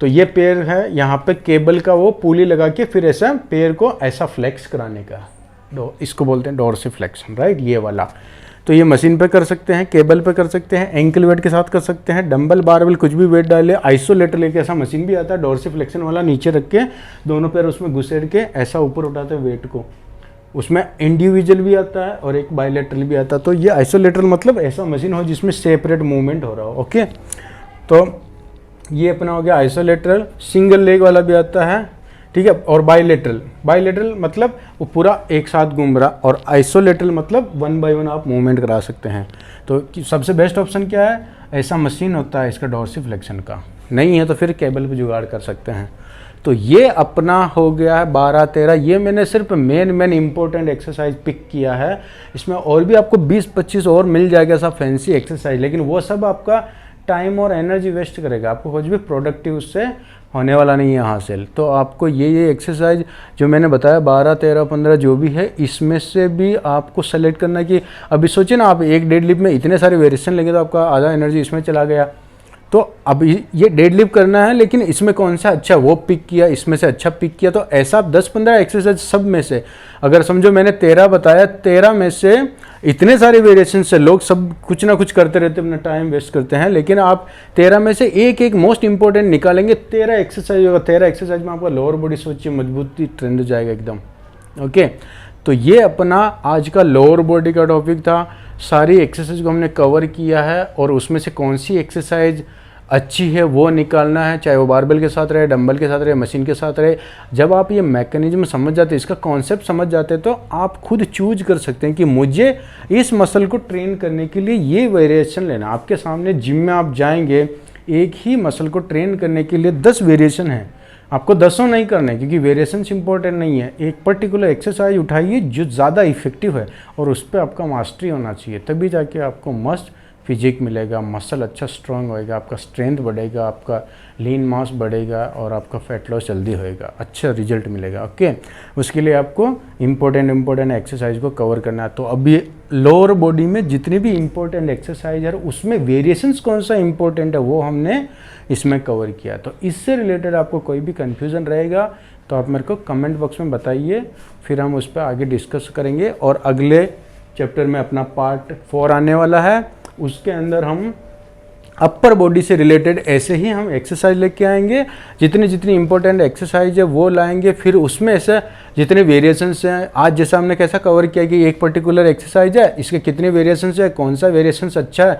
तो ये पैर है, यहाँ पे केबल का वो पुली लगा के फिर ऐसा पैर को ऐसा फ्लेक्स कराने का, इसको बोलते हैं डोर्सिफ्लेक्शन, राइट, ये वाला। तो ये मशीन पे कर सकते हैं, केबल पे कर सकते हैं, एंकल वेट के साथ कर सकते हैं, डंबल बारबल कुछ भी वेट डाले। आइसोलेटर एक ऐसा मशीन भी आता है डोर्सिफ्लेक्शन वाला, नीचे रख के दोनों पैर उसमें घुसेड़ के ऐसा ऊपर उठाते हैं वेट को, उसमें इंडिविजुअल भी आता है और एक बायलैटरल भी आता है। तो ये आइसोलेटरल मतलब ऐसा मशीन हो जिसमें सेपरेट मूवमेंट हो रहा हो। ओके, तो ये अपना हो गया आइसोलेटरल। सिंगल लेग वाला भी आता है, ठीक है। और बायलैटरल मतलब वो पूरा एक साथ घूम रहा, और आइसोलेटरल मतलब 1 बाय 1 आप मूवमेंट करा सकते हैं। तो सबसे बेस्ट ऑप्शन क्या है, ऐसा मशीन होता है इसका डॉर्सिफ्लेक्शन का, नहीं है तो फिर केबल पे जुगाड़ कर सकते हैं। तो ये अपना हो गया है 12-13। ये मैंने सिर्फ मेन इंपॉर्टेंट एक्सरसाइज पिक किया है। इसमें और भी आपको 20-25 और मिल जाएगा सब फैंसी एक्सरसाइज, लेकिन वो सब आपका टाइम और एनर्जी वेस्ट करेगा, आपको कुछ भी प्रोडक्टिव उससे होने वाला नहीं है हासिल। तो आपको ये एक्सरसाइज जो मैंने बताया 12, 13, 15 जो भी है, इसमें से भी आपको सेलेक्ट करना है कि अभी सोचिए ना, आप एक डेड लिफ्ट में इतने सारे वेरिएशन लेंगे तो आपका आधा एनर्जी इसमें चला गया। तो अब ये डेड लिफ्ट करना है, लेकिन इसमें कौन सा अच्छा वो पिक किया, इसमें से अच्छा पिक किया। तो ऐसा आप 10-15 एक्सरसाइज सब में से, अगर समझो मैंने 13 बताया, 13 में से इतने सारे वेरिएशन से लोग सब कुछ ना कुछ करते रहते, अपना टाइम वेस्ट करते हैं, लेकिन आप 13 में से एक मोस्ट इंपॉर्टेंट निकालेंगे, 13 एक्सरसाइज होगा। 13 एक्सरसाइज में आपका लोअर बॉडी सोचिए मजबूती ट्रेंड हो जाएगा एकदम। ओके, तो ये अपना आज का लोअर बॉडी का टॉपिक था। सारी एक्सरसाइज को हमने कवर किया है, और उसमें से कौन सी एक्सरसाइज अच्छी है वो निकालना है, चाहे वो बारबेल के साथ रहे, डंबल के साथ रहे, मशीन के साथ रहे। जब आप ये मैकेनिज्म समझ जाते हैं, इसका कॉन्सेप्ट समझ जाते हैं, तो आप खुद चूज कर सकते हैं कि मुझे इस मसल को ट्रेन करने के लिए ये वेरिएशन लेना। आपके सामने जिम में आप जाएंगे, एक ही मसल को ट्रेन करने के लिए 10 वेरिएशन है, आपको 10 नहीं करने, क्योंकि वेरिएशंस इंपॉर्टेंट नहीं है। एक पर्टिकुलर एक्सरसाइज उठाइए जो ज़्यादा इफेक्टिव है, और उस पर आपका मास्टरी होना चाहिए, तभी जाके आपको मस्त फिजिक मिलेगा, मसल अच्छा स्ट्रांग होएगा, आपका स्ट्रेंथ बढ़ेगा, आपका लीन मास बढ़ेगा, और आपका फैट लॉस जल्दी होएगा, अच्छा रिजल्ट मिलेगा। ओके, उसके लिए आपको इम्पोर्टेंट एक्सरसाइज को कवर करना है। तो अभी लोअर बॉडी में जितनी भी इम्पोर्टेंट एक्सरसाइज है, उसमें वेरिएशंस कौन सा इम्पोर्टेंट है वो हमने इसमें कवर किया। तो इससे रिलेटेड आपको कोई भी कन्फ्यूज़न रहेगा तो आप मेरे को कमेंट बॉक्स में बताइए, फिर हम उस पर आगे डिस्कस करेंगे। और अगले चैप्टर में अपना पार्ट 4 आने वाला है, उसके अंदर हम अपर बॉडी से रिलेटेड ऐसे ही हम एक्सरसाइज लेके आएंगे, जितनी इंपॉर्टेंट एक्सरसाइज है वो लाएंगे। फिर उसमें ऐसे जितने वेरिएशंस हैं, आज जैसा हमने कैसा कवर किया कि एक पर्टिकुलर एक्सरसाइज है, इसके कितने वेरिएशंस है, कौन सा वेरिएशंस अच्छा है।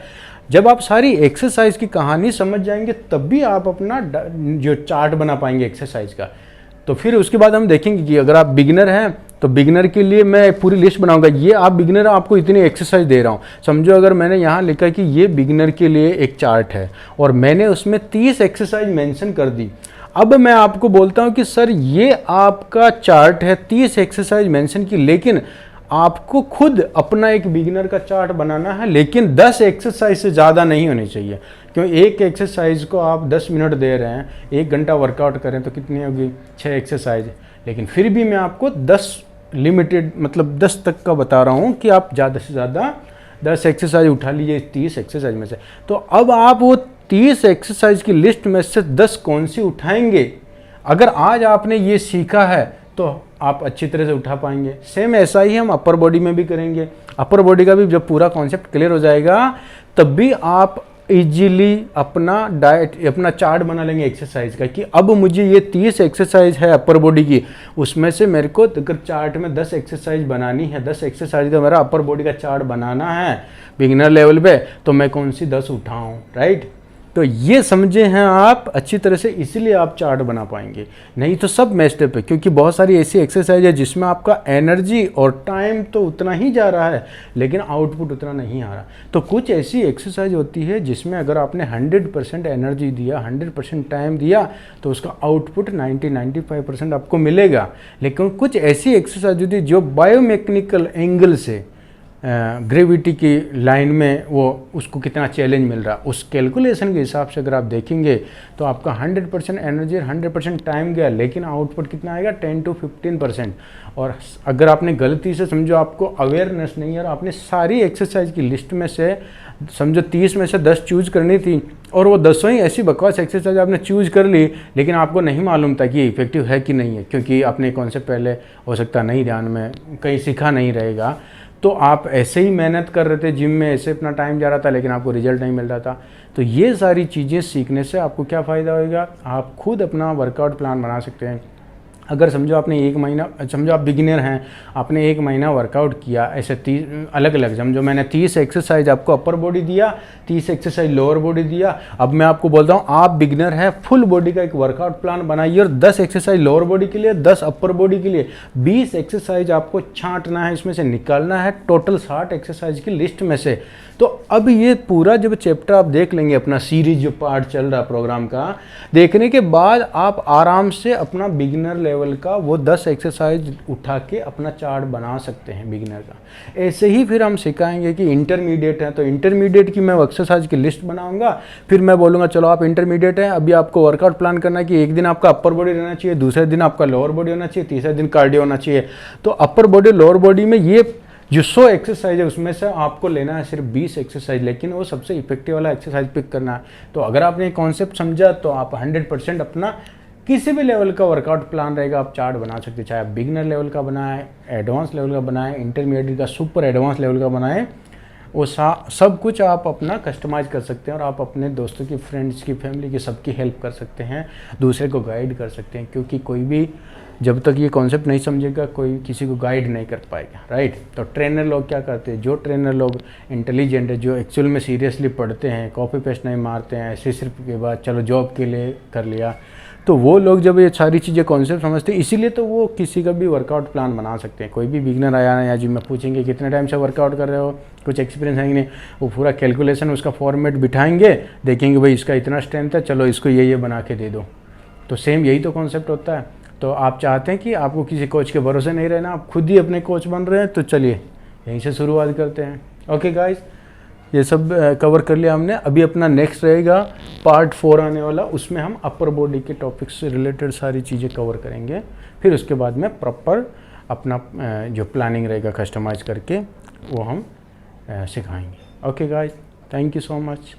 जब आप सारी एक्सरसाइज की कहानी समझ जाएंगे, तब भी आप अपना जो चार्ट बना पाएंगे एक्सरसाइज का। तो फिर उसके बाद हम देखेंगे कि अगर आप बिगिनर हैं तो बिगिनर के लिए मैं पूरी लिस्ट बनाऊंगा। ये आप बिगिनर, आपको इतनी एक्सरसाइज दे रहा हूँ, समझो अगर मैंने यहाँ लिखा कि ये बिगिनर के लिए एक चार्ट है, और मैंने उसमें 30 एक्सरसाइज मेंशन कर दी। अब मैं आपको बोलता हूँ कि सर ये आपका चार्ट है, 30 एक्सरसाइज मेंशन की, लेकिन आपको खुद अपना एक बिगिनर का चार्ट बनाना है, लेकिन 10 एक्सरसाइज से ज़्यादा नहीं होनी चाहिए। क्यों, एक एक्सरसाइज को आप 10 मिनट दे रहे हैं, 1 घंटा वर्कआउट करें तो कितनी होगी, 6 एक्सरसाइज। लेकिन फिर भी मैं आपको 10 लिमिटेड मतलब 10 तक का बता रहा हूँ कि आप ज़्यादा से ज़्यादा 10 एक्सरसाइज उठा लीजिए 30 एक्सरसाइज में से। तो अब आप वो 30 एक्सरसाइज की लिस्ट में से 10 कौन सी उठाएंगे, अगर आज आपने ये सीखा है तो आप अच्छी तरह से उठा पाएंगे। सेम ऐसा ही हम अपर बॉडी में भी करेंगे। अपर बॉडी का भी जब पूरा कॉन्सेप्ट क्लियर हो जाएगा, तब भी आप इजीली अपना डाइट, अपना चार्ट बना लेंगे एक्सरसाइज का, कि अब मुझे ये 30 एक्सरसाइज है अपर बॉडी की, उसमें से मेरे को अगर चार्ट में 10 एक्सरसाइज बनानी है, 10 एक्सरसाइज का मेरा अपर बॉडी का चार्ट बनाना है बिगिनर लेवल पे, तो मैं कौन सी 10 उठाऊं, राइट। तो ये समझे हैं आप अच्छी तरह से, इसीलिए आप चार्ट बना पाएंगे, नहीं तो सब मेस्टेप है। क्योंकि बहुत सारी ऐसी एक्सरसाइज है जिसमें आपका एनर्जी और टाइम तो उतना ही जा रहा है, लेकिन आउटपुट उतना नहीं आ रहा। तो कुछ ऐसी एक्सरसाइज होती है जिसमें अगर आपने 100% एनर्जी दिया, 100% टाइम दिया, तो उसका आउटपुट 90-95% आपको मिलेगा। लेकिन कुछ ऐसी एक्सरसाइज होती है जो बायोमैकेनिकल एंगल से ग्रेविटी की लाइन में वो उसको कितना चैलेंज मिल रहा, उस कैलकुलेशन के हिसाब से अगर आप देखेंगे तो आपका 100% एनर्जी और 100% टाइम गया, लेकिन आउटपुट कितना आएगा 10-15%। और अगर आपने गलती से, समझो आपको अवेयरनेस नहीं है और आपने सारी एक्सरसाइज की लिस्ट में से समझो 30 में से 10 चूज करनी थी, और वो 10 ही ऐसी बकवास एक्सरसाइज आपने चूज कर ली, लेकिन आपको नहीं मालूम था कि ये इफेक्टिव है कि नहीं है, क्योंकि आपने कॉन्सेप्ट पहले हो सकता नहीं ध्यान में, कहीं सीखा नहीं रहेगा, तो आप ऐसे ही मेहनत कर रहे थे जिम में, ऐसे अपना टाइम जा रहा था, लेकिन आपको रिजल्ट नहीं मिल रहा था। तो ये सारी चीज़ें सीखने से आपको क्या फ़ायदा होगा, आप खुद अपना वर्कआउट प्लान बना सकते हैं, अगर समझो आपने 1 महीना, समझो आप बिगिनर हैं, आपने 1 महीना वर्कआउट किया, ऐसे 30 अलग अलग, समझो मैंने 30 एक्सरसाइज आपको अपर बॉडी दिया, 30 एक्सरसाइज लोअर बॉडी दिया। अब मैं आपको बोलता हूँ आप बिगिनर है, फुल बॉडी का एक वर्कआउट प्लान बनाइए और 10 एक्सरसाइज लोअर बॉडी के लिए, 10 अपर बॉडी के लिए, 20 एक्सरसाइज आपको छांटना है, इसमें से निकालना है टोटल 60 एक्सरसाइज की लिस्ट में से। तो अब ये पूरा जब चैप्टर आप देख लेंगे, अपना सीरीज जो पार्ट चल रहा प्रोग्राम का, देखने के बाद आप आराम से अपना बिगिनर लेवल का वो 10 एक्सरसाइज उठा के अपना चार्ट बना सकते हैं बिगिनर का। ऐसे ही फिर हम सिखाएंगे कि इंटरमीडिएट है तो इंटरमीडिएट की मैं एक्सरसाइज की लिस्ट बनाऊंगा, फिर मैं बोलूँगा चलो आप इंटरमीडिएट हैं, अभी आपको वर्कआउट प्लान करना है कि एक दिन आपका अपर बॉडी रहना चाहिए, दूसरे दिन आपका लोअर बॉडी होना चाहिए, तीसरे दिन कार्डियो होना चाहिए। तो अपर बॉडी लोअर बॉडी में ये जो 100 एक्सरसाइज है उसमें से आपको लेना है सिर्फ 20 एक्सरसाइज, लेकिन वो सबसे इफेक्टिव वाला एक्सरसाइज पिक करना है। तो अगर आपने कॉन्सेप्ट समझा तो आप 100% अपना किसी भी लेवल का वर्कआउट प्लान रहेगा आप चार्ट बना सकते हैं, चाहे आप बिगिनर लेवल का बनाएं, एडवांस लेवल का बनाएं, इंटरमीडिएट का, सुपर एडवांस लेवल का बनाएं, वो सब कुछ आप अपना कस्टमाइज कर सकते हैं और आप अपने दोस्तों की, फ्रेंड्स की, फैमिली की, सबकी हेल्प कर सकते हैं, दूसरे को गाइड कर सकते हैं। क्योंकि कोई भी जब तक ये कॉन्सेप्ट नहीं समझेगा कोई किसी को गाइड नहीं कर पाएगा, राइट। तो ट्रेनर लोग क्या करते हैं, जो ट्रेनर लोग इंटेलिजेंट है, जो एक्चुअल में सीरियसली पढ़ते हैं, कॉपी पेस्ट नहीं मारते हैं, ऐसे सिर्फ के बाद चलो जॉब के लिए कर लिया, तो वो लोग जब ये सारी चीज़ें कॉन्सेप्ट समझते हैं, इसीलिए तो वो किसी का भी वर्कआउट प्लान बना सकते हैं। कोई भी बिगनर आया ना या जिम में पूछेंगे कितने टाइम से वर्कआउट कर रहे हो, कुछ एक्सपीरियंस है कि नहीं, वो पूरा कैलकुलेशन उसका फॉर्मेट बिठाएंगे, देखेंगे भाई इसका इतना स्ट्रेंथ है, चलो इसको ये बना के दे दो। तो सेम यही तो कॉन्सेप्ट होता है। तो आप चाहते हैं कि आपको किसी कोच के भरोसे नहीं रहना, आप खुद ही अपने कोच बन रहे हैं, तो चलिए यहीं से शुरुआत करते हैं। ओके गाइस, ये सब कवर कर लिया हमने। अभी अपना नेक्स्ट रहेगा पार्ट 4 आने वाला, उसमें हम अपर बॉडी के टॉपिक्स से रिलेटेड सारी चीज़ें कवर करेंगे। फिर उसके बाद में प्रॉपर अपना जो प्लानिंग रहेगा कस्टमाइज करके वो हम सिखाएंगे। Okay guys, thank you so much.